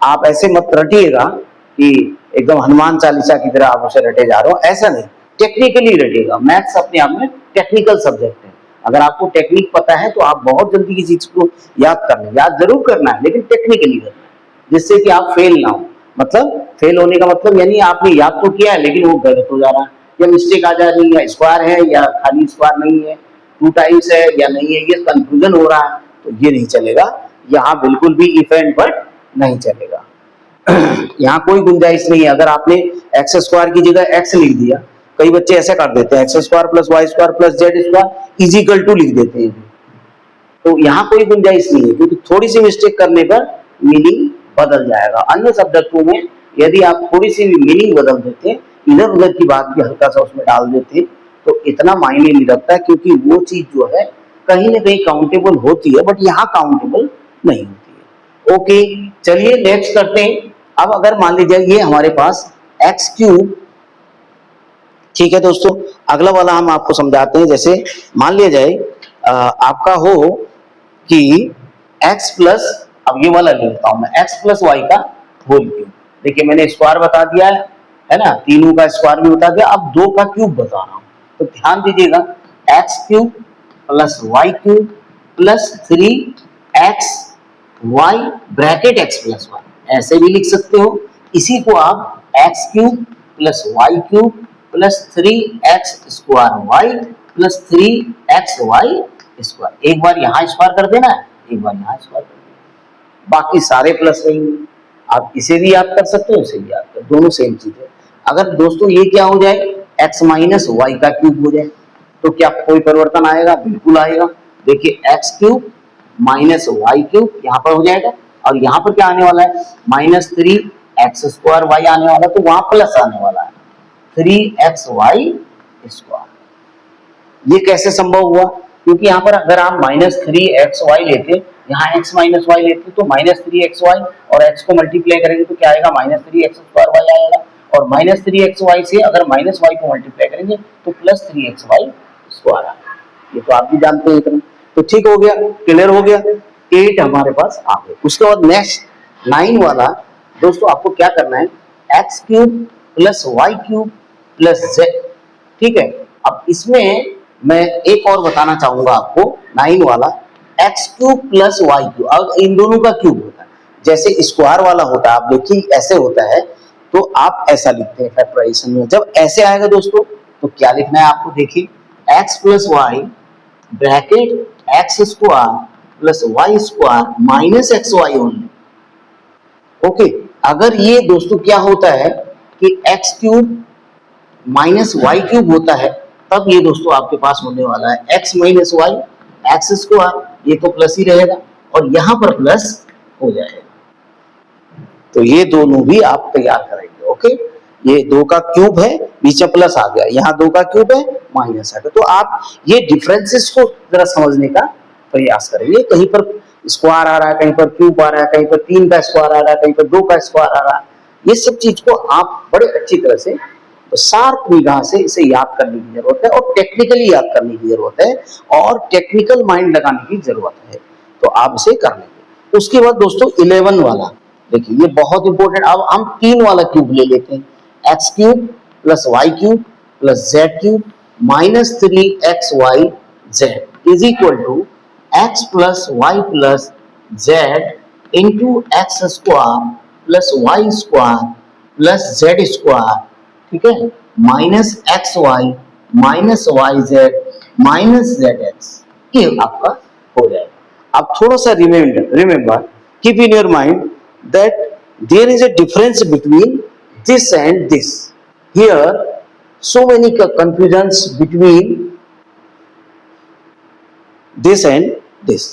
आप ऐसे मत रटिएगा कि एकदम हनुमान चालीसा की तरह आप उसे रटे जा रहे हो, ऐसा नहीं, टेक्निकली रटिएगा। मैथ्स अपने आप में टेक्निकल सब्जेक्ट है। अगर आपको टेक्निक पता है तो आप बहुत जल्दी किसी चीज को याद कर लें। याद जरूर करना है, लेकिन टेक्निकली करना है, जिससे कि आप फेल ना हो। मतलब फेल होने का मतलब यानी आपने याद तो किया है लेकिन वो गलत हो जा रहा है, या मिस्टेक आ जा रही है, स्क्वायर है या खाली स्क्वायर नहीं है, 2 टाइम्स है या नहीं है, ये कंफ्यूजन हो रहा है, तो ये नहीं चलेगा। यहाँ बिल्कुल भी इफ एंड बट नहीं चलेगा। यहाँ कोई गुंजाइश नहीं है। अगर आपने एक्स स्क्वायर की जगह एक्स लिख दिया, कई बच्चे ऐसे कर देते हैं, x square plus y square plus z square is equal to लिख देते हैं, तो यहाँ कोई गुंजाइश नहीं है, क्योंकि थोड़ी सी मिस्टेक करने पर मीनिंग बदल जाएगा। अन्य सब्जेक्टों में यदि आप थोड़ी सी भी मीनिंग बदल देते, इधर उधर की बात भी हल्का सा उसमें डाल देते, तो इतना मायने नहीं रखता, क्योंकि वो चीज जो है कहीं ना कहीं काउंटेबल होती है, बट यहाँ काउंटेबल नहीं होती है। ओके, चलिए नेक्स्ट करते हैं। अब अगर मान लीजिए ये हमारे पास एक्स क्यूब, ठीक है दोस्तों, अगला वाला हम आपको समझाते हैं। जैसे मान लिया जाए आपका हो कि x प्लस, अब ये वाला ले लेता हूं मैं, x प्लस वाई का होल क्यूब। देखिए मैंने स्क्वायर बता दिया है ना, तीनों का स्क्वायर भी बता दिया, अब 2 का क्यूब बता रहा हूं। तो ध्यान दीजिएगा, x cube plus y cube plus 3x y bracket x plus y, ऐसे भी लिख सकते हो। इसी को आप x cube plus y cube plus 3x square y plus 3x y square, एक बार यहाँ स्क्वायर कर देना है, एक बार यहाँ स्क्वायर कर देना, बाकी सारे प्लस रहेंगे। आप इसे भी याद कर सकते हो, इसे भी याद कर, दोनों सेम चीज है। अगर दोस्तों ये क्या हो जाए, x माइनस वाई का क्यूब हो जाए, तो क्या कोई परिवर्तन आएगा? बिल्कुल आएगा। देखिए x cube minus y cube यहाँ पर हो जाएगा, और यहाँ पर क्या आने वाला है, माइनस 3x स्क्वायर वाई आने वाला, तो वहां प्लस आने वाला है 3xy स्क्वायर। ये कैसे संभव हुआ? क्योंकि यहाँ पर अगर आप माइनस 3xy लेते, यहाँ x माइनस वाई लेते, तो माइनस 3xy और x को मल्टीप्लाई करेंगे तो क्या आएगा, माइनस 3x स्क्वायर वाई आएगा, और माइनस 3xy से अगर माइनस वाई को मल्टीप्लाई करेंगे तो प्लस 3xy स्क्वायर आएगा। ये तो आप भी जानते हैं इतना, तो ठीक हो गया, क्लियर हो गया। 8 हमारे पास आ गए। उसके बाद नेक्स्ट 9 वाला दोस्तों आपको क्या करना है, x cube plus y cube plus z, ठीक है। अब इसमें मैं एक और बताना चाहूंगा आपको, 9 वाला x cube plus y cube, अब इन दोनों का क्यूब होता है, जैसे स्क्वायर वाला होता है, आप देखिए ऐसे होता है, तो आप ऐसा लिखते हैं फैक्टराइजेशन में। जब ऐसे आएगा दोस्तों तो क्या लिखना है आपको, देखिए x plus y bracket x square plus y square minus x y only. Okay, अगर ये दोस्तों क्या होता है कि x cube minus y cube होता है, तब ये दोस्तों आपके पास होने वाला है x minus y x square, ये तो प्लस ही रहेगा और यहां पर प्लस हो जाएगा। तो ये दोनों भी आप तैयार करेंगे। ओके, ये 2 का क्यूब है, बीच में प्लस आ गया, यहाँ 2 का क्यूब है, माइनस आ गया। तो आप ये डिफरेंसेस को जरा समझने का प्रयास करेंगे। कहीं पर स्क्वायर आ रहा है, कहीं पर क्यूब आ रहा है, कहीं पर 3 का स्क्वायर आ रहा है, कहीं पर 2 का स्क्वायर आ रहा है। ये सब चीज को आप बड़े अच्छी तरह से शार्प निगाह से इसे याद करने की जरूरत है और टेक्निकली याद करने की जरूरत है और टेक्निकल माइंड लगाने की जरूरत है। तो आप इसे कर लेंगे। उसके बाद दोस्तों 11 वाला देखिए, ये बहुत इंपॉर्टेंट। अब हम 3 वाला क्यूब ले लेते हैं, x cube plus y cube plus z cube minus 3xyz is equal to x plus y plus z into x square plus y square plus z square, ठीक है, minus x y minus y z minus z x, ये आपका हो जाएगा। अब थोड़ा सा remember keep in your mind that there is a difference between this and this. Here so many confusions between this and this.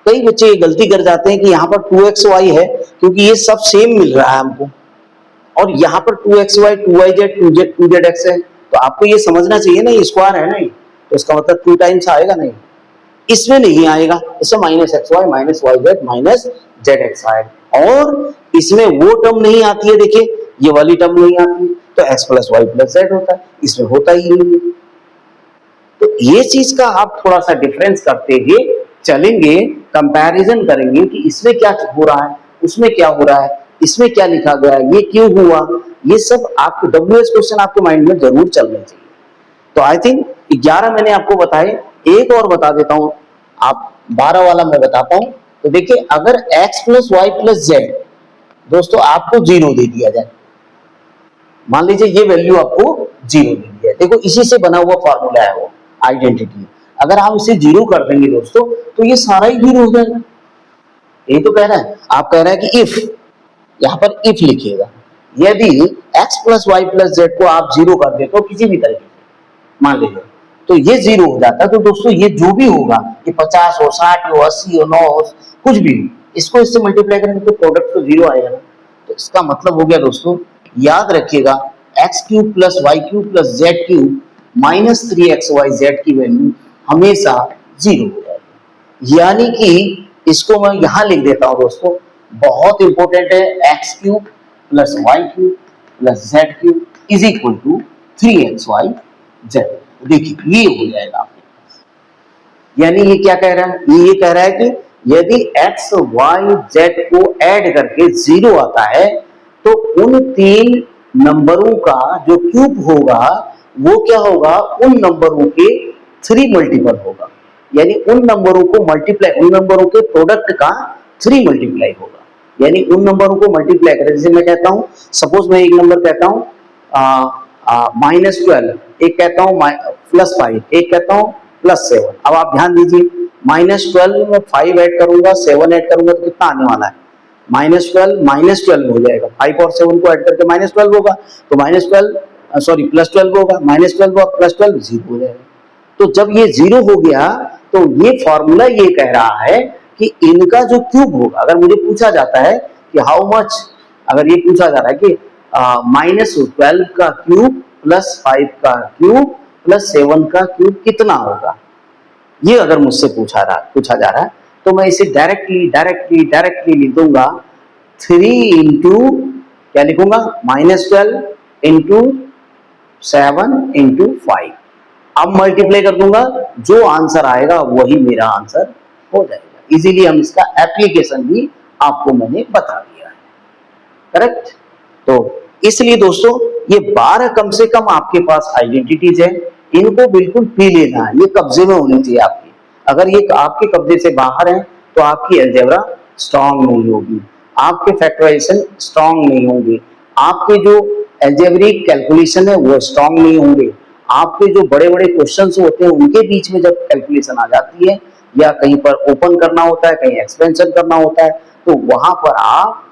कई बच्चे ये गलती कर जाते हैं कि यहाँ पर 2xy है क्योंकि ये सब सेम मिल रहा है हमको, और यहाँ पर 2xy 2yz 2zx है। तो आपको ये समझना चाहिए ना, ये स्क्वायर है नहीं, तो इसका मतलब 2 टाइम्स आएगा नहीं, इसमें नहीं आएगा, इसमें minus x y minus y z minus z x आएगा। और इसमें वो टर्म नहीं आती है, देखिए ये वाली टर्म नहीं आती है, तो x plus y plus z होता है, इसमें होता ही नहीं है। तो ये चीज का आप थोड़ा सा डिफरेंस करते हुए चलेंगे, कंपैरिजन करेंगे कि इसमें क्या हो रहा है, उसमें क्या हो रहा है, इसमें क्या लिखा गया है, ये क्यों हुआ, ये सब आपके WH क्वेश्चन आपके माइंड में जरूर चलने चाहिए। तो आई थिंक 11 मैंने आपको बताए, एक और बता देता हूं, आप 12 वाला मैं बताता हूं। तो देखिए, अगर x plus y plus z दोस्तों आपको 0 दे दिया जाए, मान लीजिए ये वैल्यू आपको 0 दे दिया है, देखो इसी से बना हुआ फॉर्मूला है वो आइडेंटिटी। अगर आप इसे 0 कर देंगे दोस्तों तो ये सारा ही 0 हो जाएगा। यही तो कह रहा है, आप कह रहे हैं कि इफ, यहां पर इफ लिखिएगा, यदि x plus y plus z को आप 0 कर दे तो किसी भी तरीके से मान लीजिए तो ये 0 हो जाता है। तो दोस्तों ये जो भी होगा, ये 50 हो 60 हो 80 हो 9 हो कुछ भी, इसको इससे मल्टीप्लाई करेंगे तो प्रोडक्ट तो 0 आएगा ना। तो इसका मतलब हो गया दोस्तों, याद रखिएगा, x cube plus y cube plus z cube minus 3xyz की वैल्यू हमेशा 0 हो जाएगी। यानी कि इसको मैं यहां लिख देता हूं दोस्तों, बहुत इंपॉर्टेंट है, x cube plus y cube plus z cube is equal to 3xyz। देखिए ये हो जाएगा आपके पास। यानी ये क्या कह रहा है, ये कह रहा है कि यदि x y z को ऐड करके 0 आता है तो उन 3 नंबरों का जो क्यूब होगा वो क्या होगा, उन नंबरों के 3 मल्टीपल होगा। यानी उन नंबरों को मल्टीप्लाई, उन नंबरों के प्रोडक्ट का 3 मल्टीप्लाई होगा। यानी उन नंबरों को मल्टीप्लाई करें, जैसे मैं कहता हूं, सपोज मैं एक नंबर कहता हूं -12, एक कहता हूं +5, एक कहता हूं +7। अब आप ध्यान दीजिए, -12 में 5 ऐड करूंगा 7 ऐड करूंगा तो कितना आने वाला है, -12 हो जाएगा, 5 और 7 को ऐड करके -12 होगा, तो +12 होगा, -12 और +12 0 हो जाएगा। तो जब ये 0 हो गया तो ये फॉर्मूला ये कह रहा है कि इनका जो क्यूब होगा, अगर मुझे पूछा जाता है कि हाउ मच, अगर ये पूछा जा रहा है कि -12 का क्यूब +5 का क्यूब +7 का क्यूब कितना होगा, ये अगर मुझसे पूछा जा रहा है तो मैं इसे डायरेक्टली लिख दूंगा 3 इंटू क्या लिखूंगा, -12 इंटू 7 इंटू 5। अब मल्टीप्लाई कर दूंगा, जो आंसर आएगा वही मेरा आंसर हो जाएगा। इजीली हम इसका एप्लीकेशन भी आपको मैंने बता दिया है, करेक्ट। तो इसलिए दोस्तों ये 12 कम से कम आपके पास आइडेंटिटीज है, इनको बिल्कुल पी लेना है, ये कब्जे में होनी चाहिए आपकी। अगर ये आपके कब्जे से बाहर है तो आपकी अलजेब्रा स्ट्रांग नहीं होगी, आपके फैक्टराइजेशन स्ट्रांग नहीं होंगे, आपके जो अलजेब्रिक कैलकुलेशन है वो स्ट्रांग नहीं होंगे, आपके जो बड़े बड़े क्वेश्चंस होते हैं उनके बीच में जब कैलकुलेशन आ जाती है या कहीं पर ओपन करना होता है, कहीं एक्सपेंशन करना होता है, तो वहां पर आप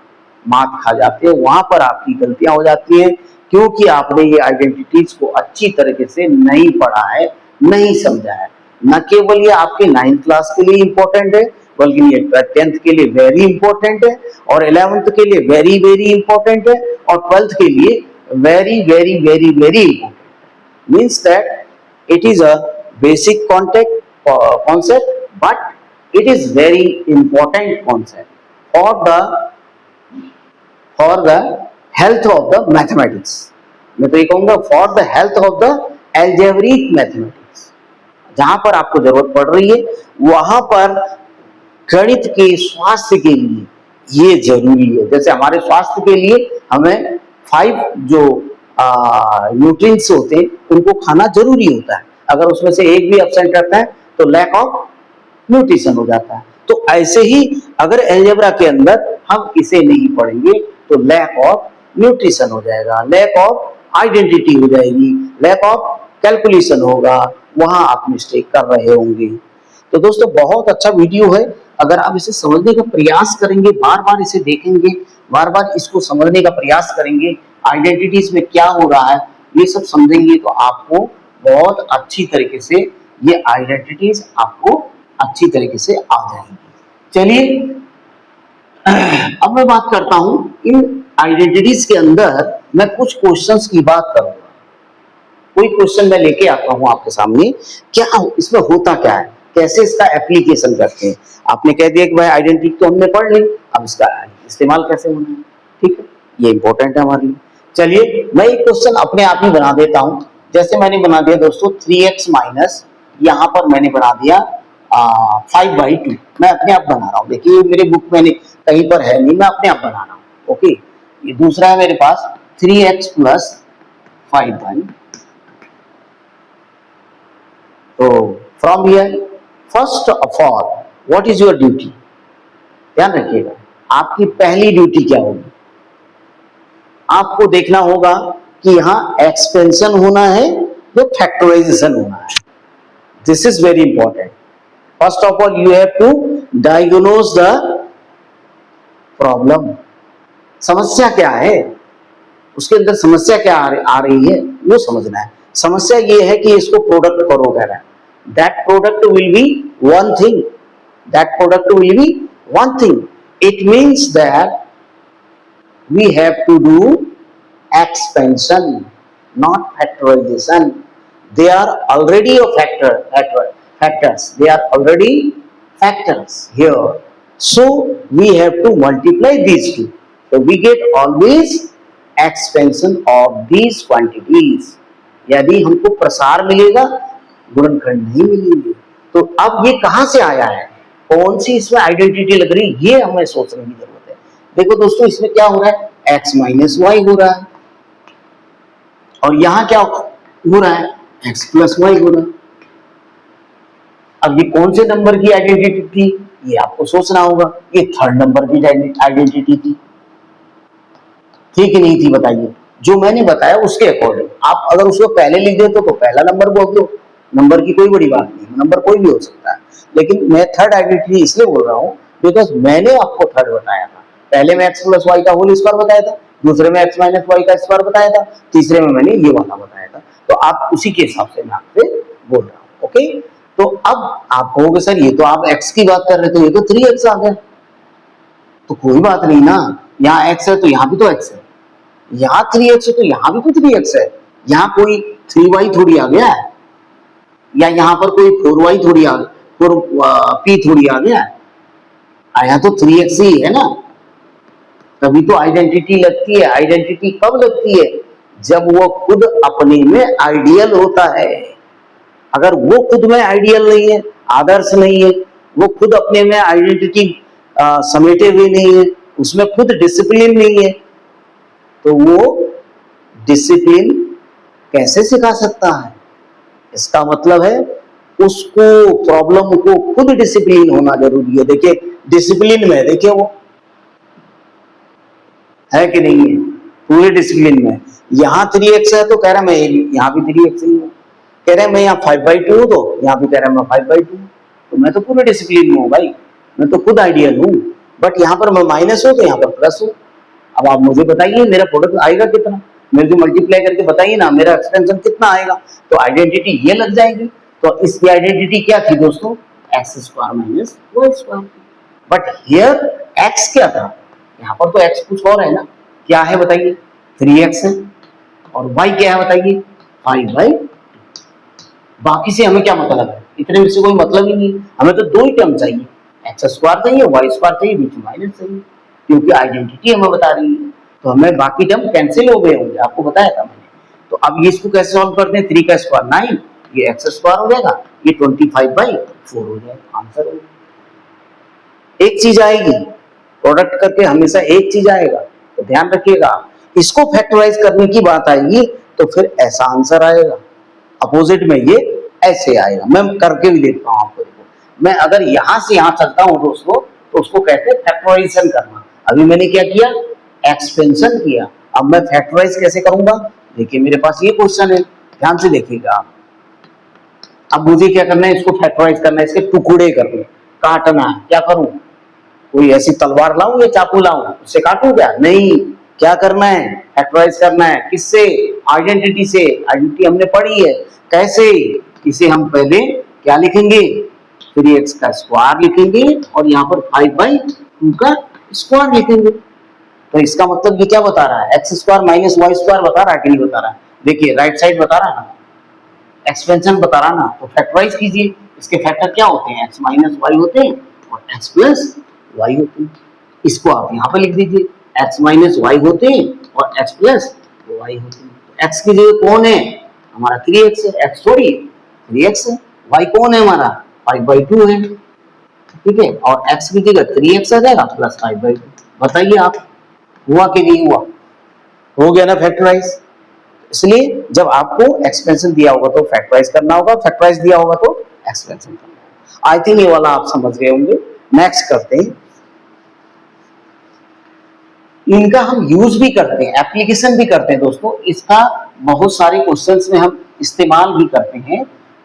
मात खा जाते हो, वहां पर आपकी गलतियां हो जाती हैं। क्योंकि आपने ये आइडेंटिटीज को अच्छी तरीके से नहीं पढ़ा है, नहीं समझा है। न केवल ये आपके 9th क्लास के लिए इंपॉर्टेंट है, बल्कि ये 10th के लिए वेरी इंपॉर्टेंट है, और 11th के लिए वेरी वेरी इंपॉर्टेंट है, और 12th के लिए very very very very important. Means that it is a basic concept, but it is very important concept for the health of the mathematics। मैं तो ये कहूंगा for the health of the algebraic mathematics। जहां पर आपको जरूरत पड़ रही है वहां पर गणित के स्वास्थ्य के लिए ये जरूरी है। जैसे हमारे स्वास्थ्य के लिए हमें 5 जो न्यूट्रिएंट्स होते हैं उनको खाना जरूरी होता है। अगर उसमें से एक भी एब्सेंट रहता है तो लैक ऑफ न्यूट्रिशन हो जाता है। तो ऐसे ही अगर अलजेब्रा के अंदर हम इसे नहीं पढ़ेंगे तो लैक ऑफ न्यूट्रिशन हो जाएगा, लैक ऑफ आइडेंटिटी हो जाएगी, लैक ऑफ कैलकुलेशन होगा, वहां आप मिस्टेक कर रहे होंगे। तो दोस्तों बहुत अच्छा वीडियो है, अगर आप इसे समझने का प्रयास करेंगे, बार बार इसे देखेंगे, बार बार इसको समझने का प्रयास करेंगे, आइडेंटिटीज में क्या हो रहा है ये सब समझेंगे, तो आपको बहुत अच्छी तरीके से ये आइडेंटिटीज आपको अच्छी तरीके से आ जाएंगी। चलिए अब मैं बात करता हूं इन आइडेंटिटीज के अंदर मैं कुछ क्वेश्चंस की बात करूंगा। कोई क्वेश्चन मैं लेके आता हूं आपके सामने, क्या इसमें होता क्या है, कैसे इसका एप्लीकेशन करते हैं। आपने कह दिया कि भाई आइडेंटिटी तो हमने पढ़ ली, अब इसका इस्तेमाल कैसे होना है, ठीक है, ये इंपॉर्टेंट है हमारे लिए। चलिए मैं एक क्वेश्चन अपने आप ही बना देता हूं। जैसे मैंने बना दिया दोस्तों 3x माइनस, यहां पर मैंने बना दिया 5/2। मैं अपने आप बना रहा हूं, देखिए मेरे बुक में कहीं पर है नहीं, मैं अपने आप बना रहा हूं। ओके, ये दूसरा है मेरे पास 3x प्लस 5/2। तो from here first of all what is your duty, ध्यान रखिएगा आपकी पहली ड्यूटी क्या होगी। आपको देखना होगा कि यहां एक्सपेंशन होना है या फैक्टराइजेशन होना है। This is very important. First of all you have to diagnose the problem. समस्या क्या है, उसके अंदर समस्या क्या आ रही है वो समझना है। समस्या ये है कि इसको प्रोडक्ट करो कह रहा है। That product will be one thing, that product will be one thing. It means that we have to do expansion, not factorization. They are already a factors. They are already factors here. So we have to multiply these two. So we get always expansion of these quantities. यदि हमको प्रसार मिलेगा, गुणनखंड नहीं मिलेंगे। तो अब ये कहां से आया है, कौन सी इसमें आइडेंटिटी लग रही, ये हमें सोचने की जरूरत है। देखो दोस्तों इसमें क्या हो रहा है, x माइनस वाई हो रहा है, और यहां क्या हो रहा है, x प्लस वाई हो रहा है। अब ये कौन से नंबर की आइडेंटिटी थी, ये आपको सोचना होगा। ये 3rd नंबर की आइडेंटिटी थी कि नहीं थी, बताइए। जो मैंने बताया उसके अकॉर्डिंग आप अगर उसको पहले लिख देते तो पहला नंबर बोल दो, नंबर की कोई बड़ी बात नहीं, नंबर कोई भी हो सकता है। लेकिन मैं 3rd आइडेंटिटी इसलिए बोल रहा हूं बिकॉज मैंने आपको 3rd बताया था। पहले में x प्लस वाई का होल स्क्वायर बताया था, दूसरे में x माइनस वाई का स्क्वायर बताया था, तीसरे में मैंने ये वाला बताया था। तो आप उसी के हिसाब से मैं आपसे बोल रहा हूँ। ओके, तो अब आप कहोगे सर ये तो आप x की बात कर रहे थे, ये तो 3x आ गया। तो कोई बात नहीं ना, यहाँ x है तो यहाँ भी तो x है, यहाँ 3x है तो यहाँ भी तो 3x है। यहाँ कोई 3y थोड़ी आ गया है, या यहाँ पर कोई 4y थोड़ी आ गया, 4p थोड़ी आ गया है, आया तो 3x ही है ना। तभी तो आइडेंटिटी लगती है। आइडेंटिटी कब लगती है, जब वो खुद अपने में आइडियल होता है। अगर वो खुद में आइडियल नहीं है, आदर्श नहीं है, वो खुद अपने में आइडेंटिटी समेटे हुए नहीं है, उसमें खुद डिसिप्लिन नहीं है, तो वो डिसिप्लिन कैसे सिखा सकता है। इसका मतलब है उसको प्रॉब्लम को खुद डिसिप्लिन होना जरूरी है। देखिए डिसिप्लिन में, देखिए वो है कि नहीं है, पूरे डिसिप्लिन में। यहाँ 3x है तो कह रहा है मैं यहाँ भी 3x ही हूँ, कह रहा है मैं यहाँ 5/2 हूँ तो यहाँ भी कह रहा है मैं 5/2 हूँ। तो मैं तो पूरे डिसिप्लिन में हूँ भाई, मैं तो खुद आइडियल हूँ। बट यहाँ पर मैं माइनस हूँ तो यहाँ पर प्लस हूँ। अब आप मुझे बताइए मेरा प्रोडक्ट आएगा कितना। मेरे को मल्टीप्लाई करके बताइए ना मेरा एक्सपेंशन कितना आएगा, तो आइडेंटिटी ये लग जाएगी। तो इसकी आइडेंटिटी क्या थी दोस्तों, x square minus y square. But here x क्या था, यहाँ पर तो एक्स कुछ और है ना, क्या है बताइए, 3x है, और y क्या है बताइए, 5/2। बाकी से हमें क्या मतलब है, इतने में से कोई मतलब ही नहीं, हमें तो दो ही टर्म चाहिए, एक्स स्क्वायर चाहिए, वाई स्क्वायर चाहिए, बीच में माइनस चाहिए, क्योंकि आइडेंटिटी हमें बता रही है। तो हमें बाकी टर्म कैंसिल हो गए होंगे, आपको बताया था मैंने। तो अब ये इसको कैसे सॉल्व करते हैं, 3 का स्क्वायर 9, ये एक्स स्क्वायर हो जाएगा, ये 25/4 हो जाएगा, आंसर हो जाएगा। एक चीज आएगी, प्रोडक्ट करके हमेशा एक चीज आएगा, तो ध्यान रखिएगा। इसको फैक्टराइज करने की बात आएगी तो फिर ऐसा आंसर आएगा, अपोजिट में ये ऐसे आएगा। मैं करके भी देखता हूं आपको, देखो मैं अगर यहां से यहां चलता हूं दोस्तों, तो उसको कहते हैं फैक्टराइजेशन करना। अभी मैंने क्या किया, एक्सपेंशन किया, अब मैं फैक्टराइज कैसे करूंगा, देखिए मेरे पास ये क्वेश्चन है, ध्यान से देखिएगा आप। अब मुझे क्या करना है, इसको फैक्टराइज करना है, इसके टुकड़े करने, काटना है, क्या करूं, कोई ऐसी तलवार लाऊं या चाकू लाऊं, उससे काटूं क्या, नहीं, क्या करना है, फैक्टराइज करना है, किससे, आइडेंटिटी से। आइडेंटिटी हमने पढ़ी है, कैसे, इसे हम पहले क्या लिखेंगे, 3x का स्क्वायर लिखेंगे, और यहाँ पर 5/2 का स्क्वायर लिखेंगे। तो इसका मतलब ये क्या बता रहा है, x square minus y square बता रहा है कि नहीं बता रहा है, देखिए राइट साइड बता रहा है ना, एक्सपेंशन बता रहा ना, तो फैक्टराइज कीजिए। इसके फैक्टर क्या होते हैं, एक्स माइनस वाई होते हैं और एक्स प्लस वाई होते हैं। इसको आप यहाँ पे लिख दीजिए, एक्स माइनस वाई होते हैं और एक्स प्लस वाई होते हैं। एक्स की जगह कौन है, हमारा 3x है, एक्स थोड़ी 3x है, वाई कौन है हमारा 5/2 है, ठीक है, और एक्स की जगह 3x आ जाएगा प्लस 5/2। बताइए आप, हुआ कि नहीं हुआ, हो गया ना फैक्टराइज। इसलिए जब आपको एक्सपेंशन दिया होगा तो फैक्टराइज करना होगा, फैक्टराइज दिया होगा तो एक्सपेंशन करना होगा। आई थिंक ये वाला आप समझ गए होंगे। नेक्स्ट करते हैं, इनका हम यूज भी करते हैं, एप्लीकेशन भी करते हैं दोस्तों। इसका बहुत सारे क्वेश्चंस में हम इस्तेमाल भी करते हैं।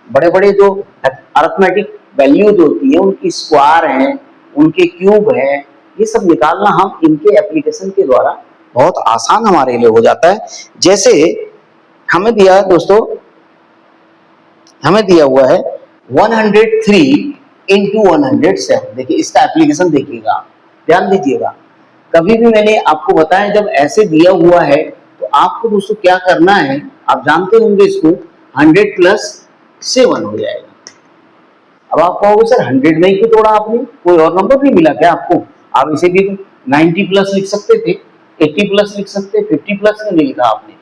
बड़े बड़े जो अरिथमेटिक वैल्यू जो होती है, उनकी स्क्वायर है, उनके क्यूब है, ये सब निकालना हम इनके एप्लीकेशन के द्वारा बहुत आसान हमारे लिए हो जाता है। जैसे हमें दिया है दोस्तों, हमें दिया हुआ है 103 इंटू 107। देखिए इसका एप्लीकेशन देखिएगा, ध्यान दीजिएगा। कभी भी मैंने आपको बताया, जब ऐसे दिया हुआ है तो आपको दोस्तों क्या करना है, आप जानते होंगे इसको, 100 प्लस 7 हो जाएगा। अब आप कहोगे सर 100 नहीं क्यों तोड़ा आपने, कोई और नंबर नहीं मिला क्या आपको, आप इसे भी 90 प्लस लिख सकते थे, 80 प्लस लिख सकते, 50 प्लस क्यों नहीं लिखा आपने,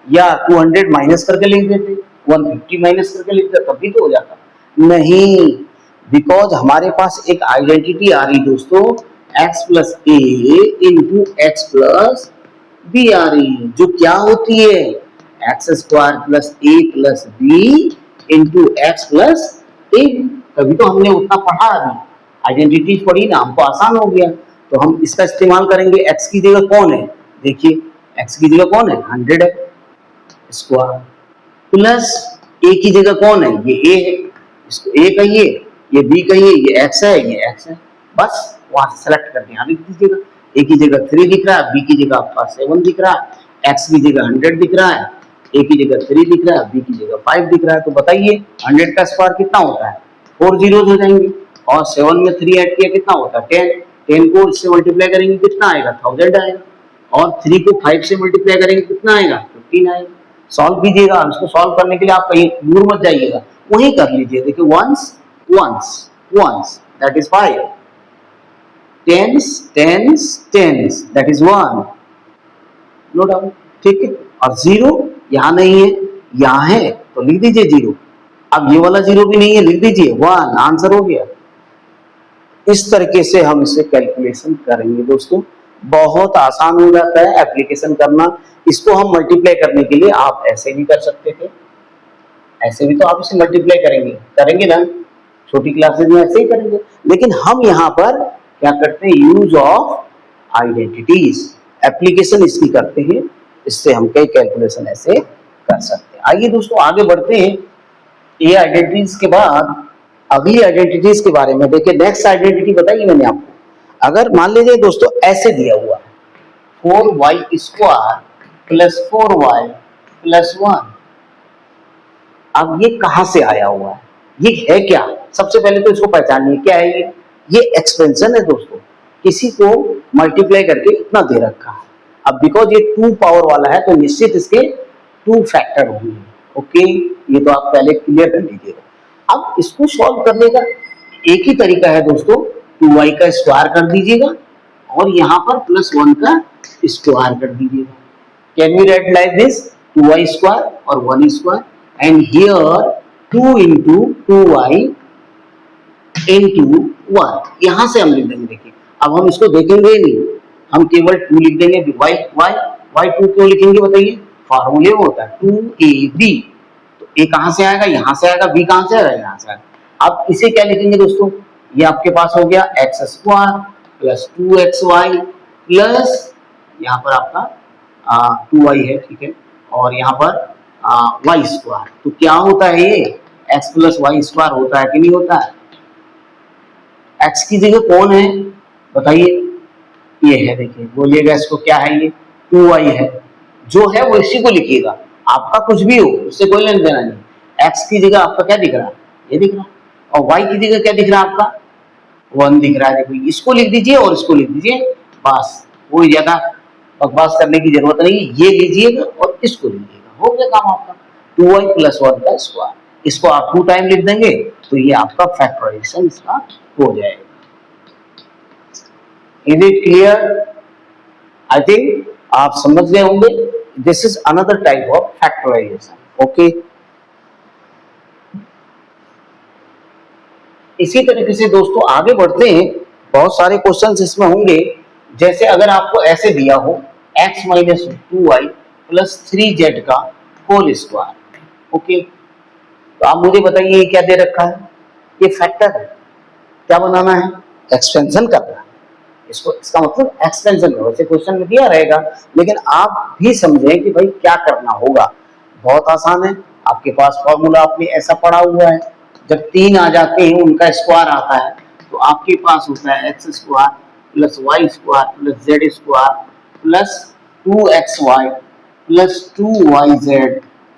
या 200 माइनस करके लिख देते, 150 माइनस करके लिख देते, तब भी तो हो जाता। नहीं, बिकॉज हमारे पास एक आइडेंटिटी आ रही दोस्तों, x plus a into x plus b आ रही है, जो क्या होती है, x square plus a plus b into x plus a. तभी तो हमने उतना पढ़ा, अभी आइडेंटिटी पढ़ी ना, हमको आसान हो गया। तो हम इसका इस्तेमाल करेंगे। x की जगह कौन है, देखिए x की जगह कौन है, 100 है स्क्वायर, प्लस a की जगह कौन है, ये a है, इसको a कहिए, ये b कहिए, ये x है, ये x है, बस वहां से सेलेक्ट करके यहाँ लिख दीजिएगा। a की जगह 3 दिख रहा है, b की जगह आपका 7 दिख रहा है, x की जगह 100 दिख रहा है, a की जगह 3 दिख रहा है, b की जगह 5 दिख रहा है। तो बताइए 100 का स्क्वायर कितना होता है, 4 जीरोस हो जाएंगे, और 7 में 3 ऐड किया कितना होता है 10, 10 को इससे मल्टीप्लाई करेंगे कितना आएगा 1000 आएगा, और 3 को 5 से मल्टीप्लाई करेंगे कितना आएगा 15 आएगा। सॉल्व कीजिएगा, इसको सॉल्व करने के लिए आप कहीं दूर मत जाइएगा, वहीं कर लीजिए। देखिए once once once that is 5, tens tens tens that is 1, no doubt, ठीक है। और 0 यहाँ नहीं है, यहाँ है, तो लिख दीजिए 0। अब ये वाला 0 भी नहीं है, लिख दीजिए 1, आंसर हो गया। इस तरीके से हम इसे कैलकुलेशन करेंगे दोस्तों, बहुत आसान हो जाता है एप्लीकेशन करना। इसको हम मल्टीप्लाई करने के लिए आप ऐसे भी कर सकते थे, ऐसे भी तो आप इसे मल्टीप्लाई करेंगे, करेंगे ना, छोटी क्लासेस में ऐसे ही करेंगे। लेकिन हम यहाँ पर क्या करते हैं, यूज ऑफ आइडेंटिटीज, एप्लीकेशन इसकी करते हैं, इससे हम कई कैलकुलेशन ऐसे कर सकते हैं। आइए दोस्तों आगे बढ़ते हैं। ये आइडेंटिटीज के बाद अगली आइडेंटिटीज के बारे में देखिए। नेक्स्ट आइडेंटिटी बताइए मैंने आपको, अगर मान लीजिए दोस्तों ऐसे दिया हुआ है 4y square plus 4y plus 1। अब ये कहां से आया हुआ है, ये है क्या? सबसे पहले तो इसको पहचानिए, क्या है ये एक्सपेंशन है दोस्तों, किसी को मल्टीप्लाई करके इतना दे रखा है। अब बिकॉज ये 2 पावर वाला है तो निश्चित इसके 2 फैक्टर होंगे। ओके, ये तो आप पहले क्लियर कर लीजिएगा। अब इसको सॉल्व करने का एक ही तरीका है दोस्तों, 2y का स्क्वायर कर दीजिएगा और यहाँ पर प्लस 1 का स्क्वायर कर दीजिएगा। Can we write like this, 2y square और 1 square, and here 2 into 2y into 1, यहां से हम लिख देंगे। देखिए अब हम इसको देखेंगे ही नहीं, हम केवल 2 लिख देंगे। y y y 2 क्यों लिखेंगे बताइए, फार्मूले में होता है 2ab, तो a कहां से आएगा, यहां से आएगा, b कहां से आएगा, यहां से आएगा। अब इसे क्या लिखेंगे दोस्तों, ये आपके पास हो गया x square plus 2xy plus यहाँ पर आपका 2y है, ठीक है, और यहाँ पर वाई स्क्वायर। तो क्या होता है ये एक्स प्लस वाई स्क्वायर होता है कि नहीं होता है? एक्स की जगह कौन है बताइए, ये है, देखिए बोलिएगा इसको क्या है, ये 2y है, जो है वो इसी को लिखिएगा, आपका कुछ भी हो उससे कोई लेना देना नहीं। एक्स की जगह आपका क्या दिख रहा है, ये दिख रहा है, और वाई की जगह क्या दिख रहा है आपका, 1 दिख रहा है। देखो इसको लिख दीजिए और इसको लिख दीजिए, बस कोई ज्यादा बकवास करने की जरूरत नहीं, ये लीजिएगा और इसको लीजिएगा, हो गया काम आपका। 2y प्लस 1 का स्क्वायर, इसको आप 2 टाइम लिख देंगे तो ये आपका फैक्टराइजेशन इसका हो जाएगा। Is it clear? I think आप समझ गए होंगे। This is another type of factorisation. Okay, इसी तरीके से दोस्तों आगे बढ़ते हैं, बहुत सारे क्वेश्चंस इसमें होंगे। जैसे अगर आपको ऐसे दिया हो x minus 2y plus 3z का होल स्क्वायर, ओके, तो आप मुझे बताइए ये क्या दे रखा है, ये फैक्टर है, क्या बनाना है, एक्सपेंशन करना है इसको, इसका मतलब एक्सपेंशन है। वैसे क्वेश्चन में दिया रहेगा लेकिन आप भी समझें कि भाई क्या करना होगा, बहुत आसान है। आपके पास फॉर्मूला आपने ऐसा पढ़ा हुआ है, जब 3 आ जाते हैं उनका स्क्वायर आता है तो आपके पास होता है x square plus y square plus z square plus 2xy plus 2yz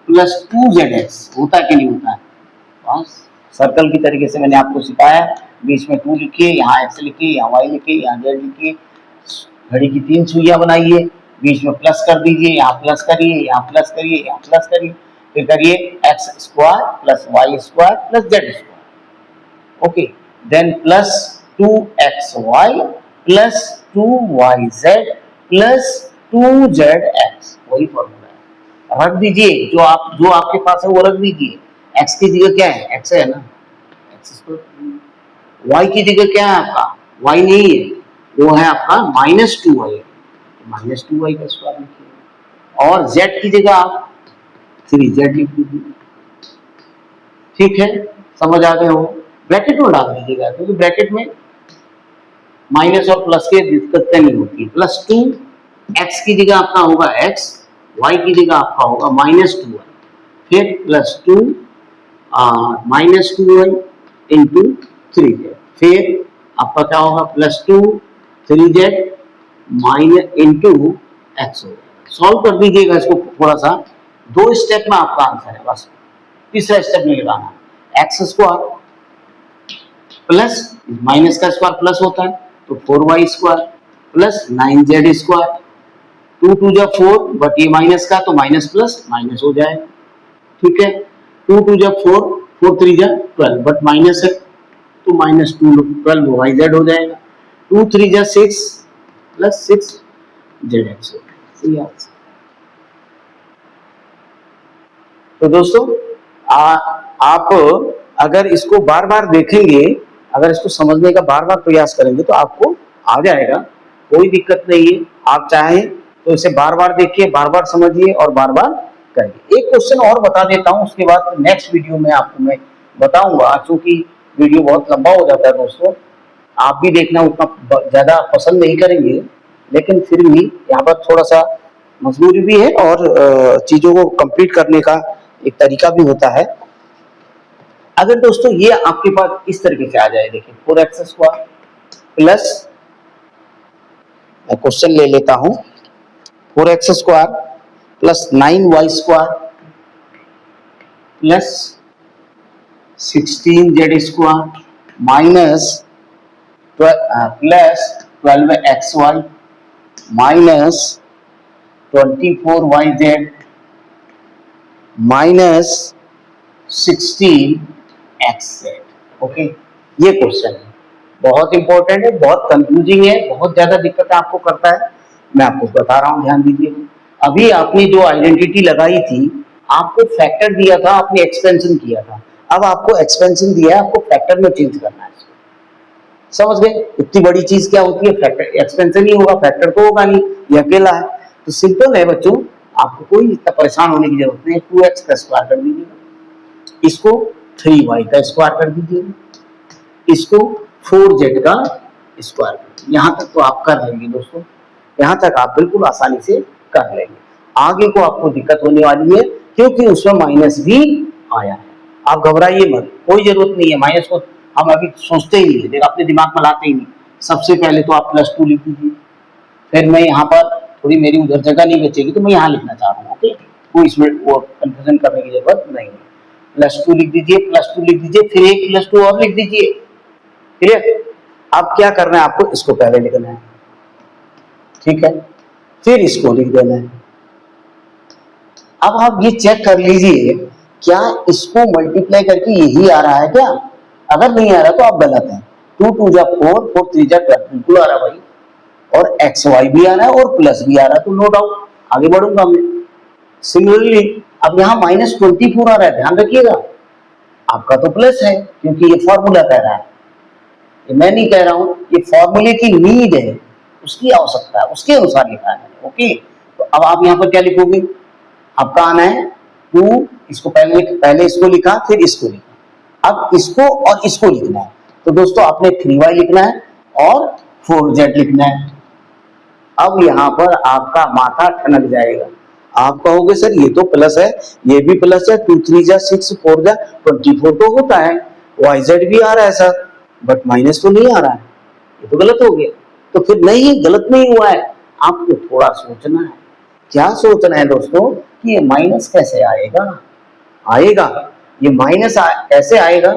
plus 2zx, होता है कि नहीं होता है? बस सर्कल की तरीके से मैंने आपको सिखाया, बीच में 2 लिखिए, यहाँ x लिखिए, यहाँ y लिखिए, यहाँ z लिखिए, घड़ी की 3 सुइयां बनाइए, बीच में प्लस कर दीजिए, यहाँ प्लस करिए, यहाँ प्लस करिए, यहाँ प्लस करिए, फिर करिए x square plus y square plus z square, okay, then plus 2xy plus 2yz plus 2zx, वही फॉर्मूला है, रख दीजिए, जो आपके पास है वो रख दीजिए। x की जगह क्या है, x है ना, एक्स स्क्वायर। y की जगह क्या है आपका, y नहीं है, वो है आपका माइनस 2y, माइनस 2y का स्क्वायर लिखिए, और z की जगह आप 3z लिख दीजिए, ठीक है, समझ आ गए हो। ब्रैकेट में डाल दीजिएगा क्योंकि ब्रैकेट में माइनस और प्लस की दिक्कत नहीं होती। प्लस 2 x की जगह आपका होगा x, y की जगह आपका होगा माइनस 2y, फिर plus 2 minus 2y into 3z, फिर आपका क्या होगा plus 2 3z minus into x हो जाएगा। सॉल्व कर दीजिएगा इसको थोड़ा सा, 2 स्टेप में आपका आंसर है, बस तीसरा स्टेप नहीं लगाना। एक्स स्क्वायर प्लस माइनस का स्क्वायर प्लस होता है तो 4y square plus 9z square, 2 2 जा 4, बट ये माइनस का तो माइनस प्लस माइनस हो जाएगा, ठीक है, 2 2 जा 4, 4 3 जा 12, बट माइनस है तो माइनस 2 12yz हो जाएगा, 2 3 जा 6 प्लस 6zx हो जाएगा। तो दोस्तों आप अगर इसको बार बार देखेंगे, अगर इसको समझने का बार बार प्रयास करेंगे तो आपको आ जाएगा, कोई दिक्कत नहीं है। आप चाहें तो इसे बार बार देखिए, बार बार समझिए और बार बार करिए। एक क्वेश्चन और बता देता हूं, उसके बाद नेक्स्ट वीडियो में आपको मैं बताऊंगा, क्योंकि वीडियो बहुत लंबा हो जाता है दोस्तों, आप भी देखना उतना ज्यादा पसंद नहीं करेंगे, लेकिन फिर भी यहाँ पर थोड़ा सा मजबूरी भी है और चीजों को कंप्लीट करने का एक तरीका भी होता है। अगर दोस्तों ये आपके पास इस तरीके से आ जाए, देखिए 4x स्क्वायर प्लस, मैं क्वेश्चन ले लेता हूं, 4x square plus 9y² plus 16z² minus plus 12xy minus 24yz minus 16xz। Okay, ये क्वेश्चन है, बहुत इंपॉर्टेंट है, बहुत कंफ्यूजिंग है, बहुत ज्यादा दिक्कत आपको करता है। मैं आपको बता रहा हूं, ध्यान दीजिए। अभी आपने जो आइडेंटिटी लगाई थी, आपको फैक्टर दिया था, आपने एक्सपेंशन किया था। अब आपको एक्सपेंशन दिया है, आपको फैक्टर में चेंज करना है। समझ गए? इतनी बड़ी चीज क्या होती है? फैक्टर। एक्सपेंशन ही होगा, फैक्टर तो होगा नहीं, ये अकेला है। तो सिंपल है बच्चों, आपको कोई इतना परेशान होने की जरूरत नहीं है। 2x का स्क्वायर कर दीजिए, इसको 3y का स्क्वायर कर दीजिए, इसको 4z का स्क्वायर कर दीजिए। यहां तक तो आप कर लेंगे दोस्तों, यहां तक आप बिल्कुल आसानी से कर लेंगे। आगे को आपको दिक्कत होने वाली है, क्योंकि उसमें माइनस भी आया है। आप घबराइए मत, कोई जरूरत नहीं है माइनस को, हम अभी सोचते ही नहीं है, अपने दिमाग में लाते ही नहीं। सबसे पहले तो आप +2 लिख दीजिए, फिर मैं यहाँ पर थोड़ी मेरी उधर जगह नहीं बचेगी तो मैं यहाँ लिखना चाह रहा हूँ। ओके, कोई इसमें वो कंफ्यूजन करने की जरूरत नहीं है। +2 लिख दीजिए, +2 लिख दीजिए, फिर एक +2 और लिख दीजिए। क्लियर? अब क्या करना है आपको, इसको पहले लिखना है, ठीक है, फिर इसको लिख देना है। अब आप ये चेक कर लीजिए, क्या इसको मल्टीप्लाई करके यही आ रहा है क्या? अगर नहीं आ रहा तो आप गलत हैं। 2 2 जा 4, 4 3 जा 12, बिल्कुल आ रहा भाई, और एक्स वाई भी आ रहा है और प्लस भी आ रहा है, तो नो डाउट आगे बढ़ूंगा मैं। सिमिलरली अब यहाँ -24 आ रहा है, ध्यान रखिएगा, आपका तो प्लस है क्योंकि ये फॉर्मूला कह रहा है, ये मैं नहीं कह रहा हूं, ये फॉर्मूले की नीड है, उसकी आवश्यकता है, उसके अनुसार लिखा है। ओके, तो अब आप यहाँ पर क्या लिखोगे? आपका आना है 2, इसको पहले इसको लिखा, फिर इसको लिखा, अब इसको और इसको लिखना है। तो दोस्तों आपने 3y लिखना है और 4z लिखना है। अब यहाँ पर आपका माथा ठनक जाएगा, आप कहोगे सर ये तो प्लस है, ये भी प्लस है, 2 3 जा 6, 4 जा 24 तो होता है, yz भी आ रहा है सर, बट माइनस तो नहीं आ रहा है, ये तो गलत हो गया। तो फिर नहीं, गलत नहीं हुआ है, आपको थोड़ा सोचना है। क्या सोचना है दोस्तों, कि ये माइनस कैसे आएगा? ये माइनस कैसे आएगा?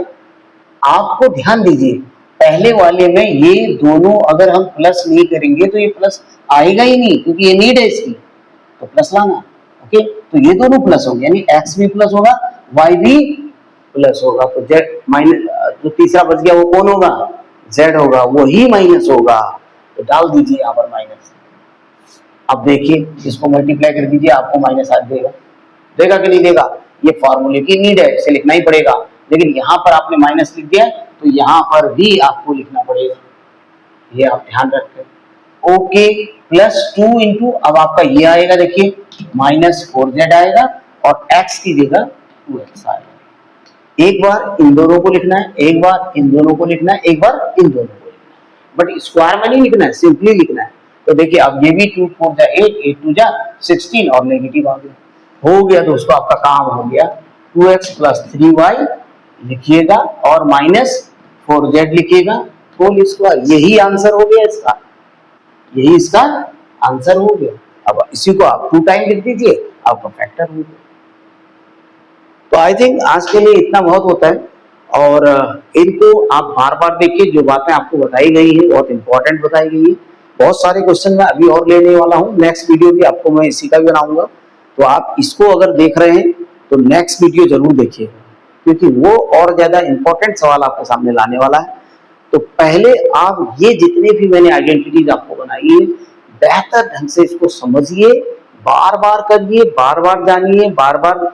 आपको ध्यान दीजिए, पहले वाले में ये दोनों अगर हम प्लस नहीं करेंगे तो ये प्लस आएगा ही नहीं, क्योंकि ये नीड है इसकी, तो प्लस लाना। ओके, तो ये दोनों प्लस होंगे, यानी x भी प्लस होगा, y भी प्लस होगा, तो z माइनस, जो तीसरा बच गया वो कौन होगा? z होगा, वही माइनस होगा, तो डाल दीजिए यहाँ पर माइनस। अब देखिए, इसको मल्टीप्लाई कर दीजिए, आपको -8 देगा कि नहीं देगा? ये फॉर्मूले की नीड है, इसे लिखना ही पड़ेगा, लेकिन यहाँ पर आपने माइनस लिख दिया, तो यहाँ पर भी आपको लिखना पड़ेगा, ये आप ध्यान रखें। ओके, +2 इंटू, अब आपका ये आएगा, देखिए -4z आएगा और x की जगह 2x आएगा। एक बार इन दोनों को लिखना है, एक बार इन दोनों को लिखना है, एक बार इन दोनों को लिखना है, बट स्क्वायर में नहीं लिखना है, सिंपली लिखना है। तो देखिए अब ये भी 2 4 जा 8, 8 2 जा 16 और नेगेटिव आ गया। हो गया दोस्तों, आपका काम हो गया। 2x + 3y लिखिएगा और -4z लिखिएगा, होल स्क्वायर, यही आंसर हो गया इसका, यही इसका आंसर हो गया। अब इसी को आप 2 टाइम लिख दीजिए, आपका फैक्टर हो गया। तो आई थिंक आज के लिए इतना बहुत होता है, और इनको आप बार बार देखिए, जो बातें आपको बताई गई है बहुत इंपॉर्टेंट बताई गई है। बहुत सारे क्वेश्चन मैं अभी और लेने वाला हूँ, नेक्स्ट वीडियो भी आपको मैं इसी का भी बनाऊंगा, तो आप इसको अगर देख रहे हैं तो नेक्स्ट वीडियो जरूर देखिएगा, क्योंकि वो और ज्यादा इंपॉर्टेंट सवाल आपके सामने लाने वाला है। तो पहले आप ये जितने भी मैंने आइडेंटिटीज आपको बनाई है, बेहतर ढंग से इसको समझिए, बार बार करिए, बार बार जानिए, बार बार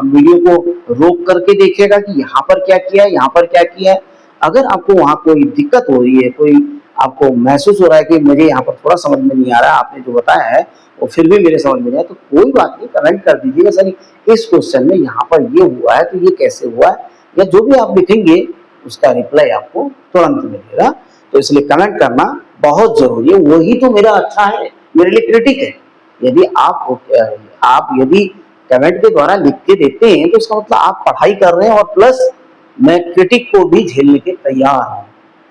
वीडियो को रोक करके देखिएगा कि यहाँ पर क्या किया है, यहाँ पर क्या किया है। अगर आपको वहाँ कोई दिक्कत हो रही है, कोई आपको महसूस हो रहा है कि मुझे यहाँ पर थोड़ा समझ में नहीं आ रहा है, आपने जो बताया है वो फिर भी मेरे समझ में नहीं आया, तो कोई बात नहीं, कमेंट कर दीजिएगा, सर इस क्वेश्चन में यहाँ पर ये हुआ है तो ये कैसे हुआ है, या जो भी आप लिखेंगे उसका रिप्लाई आपको तुरंत मिलेगा। तो इसलिए कमेंट करना बहुत जरूरी है, वही तो मेरा अच्छा है, मेरे लिए क्रिटिक है। यदि आप यदि कमेंट के द्वारा लिख के देते हैं तो इसका मतलब आप पढ़ाई कर रहे हैं, और प्लस मैं क्रिटिक को भी झेलने के तैयार हूँ,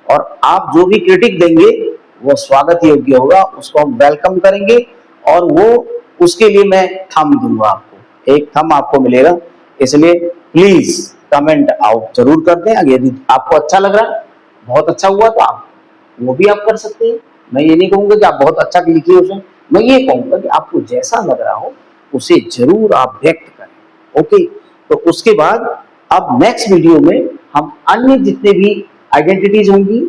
और आप जो भी क्रिटिक देंगे वो स्वागत योग्य होगा, उसको हम वेलकम करेंगे, और वो उसके लिए मैं थंब दूंगा आपको, एक थंब आपको मिलेगा। इसलिए प्लीज कमेंट आप जरूर कर दें। अगर यदि आपको अच्छा लग रहा है, बहुत अच्छा हुआ, तो आप वो भी आप कर सकते हैं। मैं ये नहीं कहूंगा कि आप बहुत अच्छा लिखिए उसमें, मैं ये कहूंगा कि आपको जैसा लग रहा हो उसे जरूर आप व्यक्त करें। ओके, तो उसके बाद अब नेक्स्ट वीडियो में हम अन्य जितने भी आइडेंटिटीज होंगी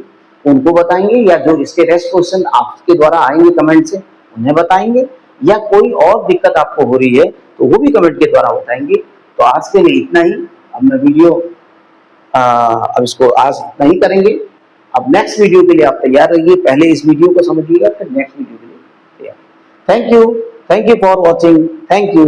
उनको बताएंगे, या जो इसके रेस्ट क्वेश्चन आपके द्वारा आएंगे कमेंट से उन्हें बताएंगे, या कोई और दिक्कत आपको हो रही है तो वो भी कमेंट के द्वारा बताएंगे। तो आज के लिए इतना ही। अब मैं वीडियो अब इसको आज इतना ही करेंगे। अब नेक्स्ट वीडियो के लिए आप तैयार रहिए, पहले इस वीडियो को समझिएगा फिर नेक्स्ट वीडियो के लिए तैयार। Thank you for watching, thank you.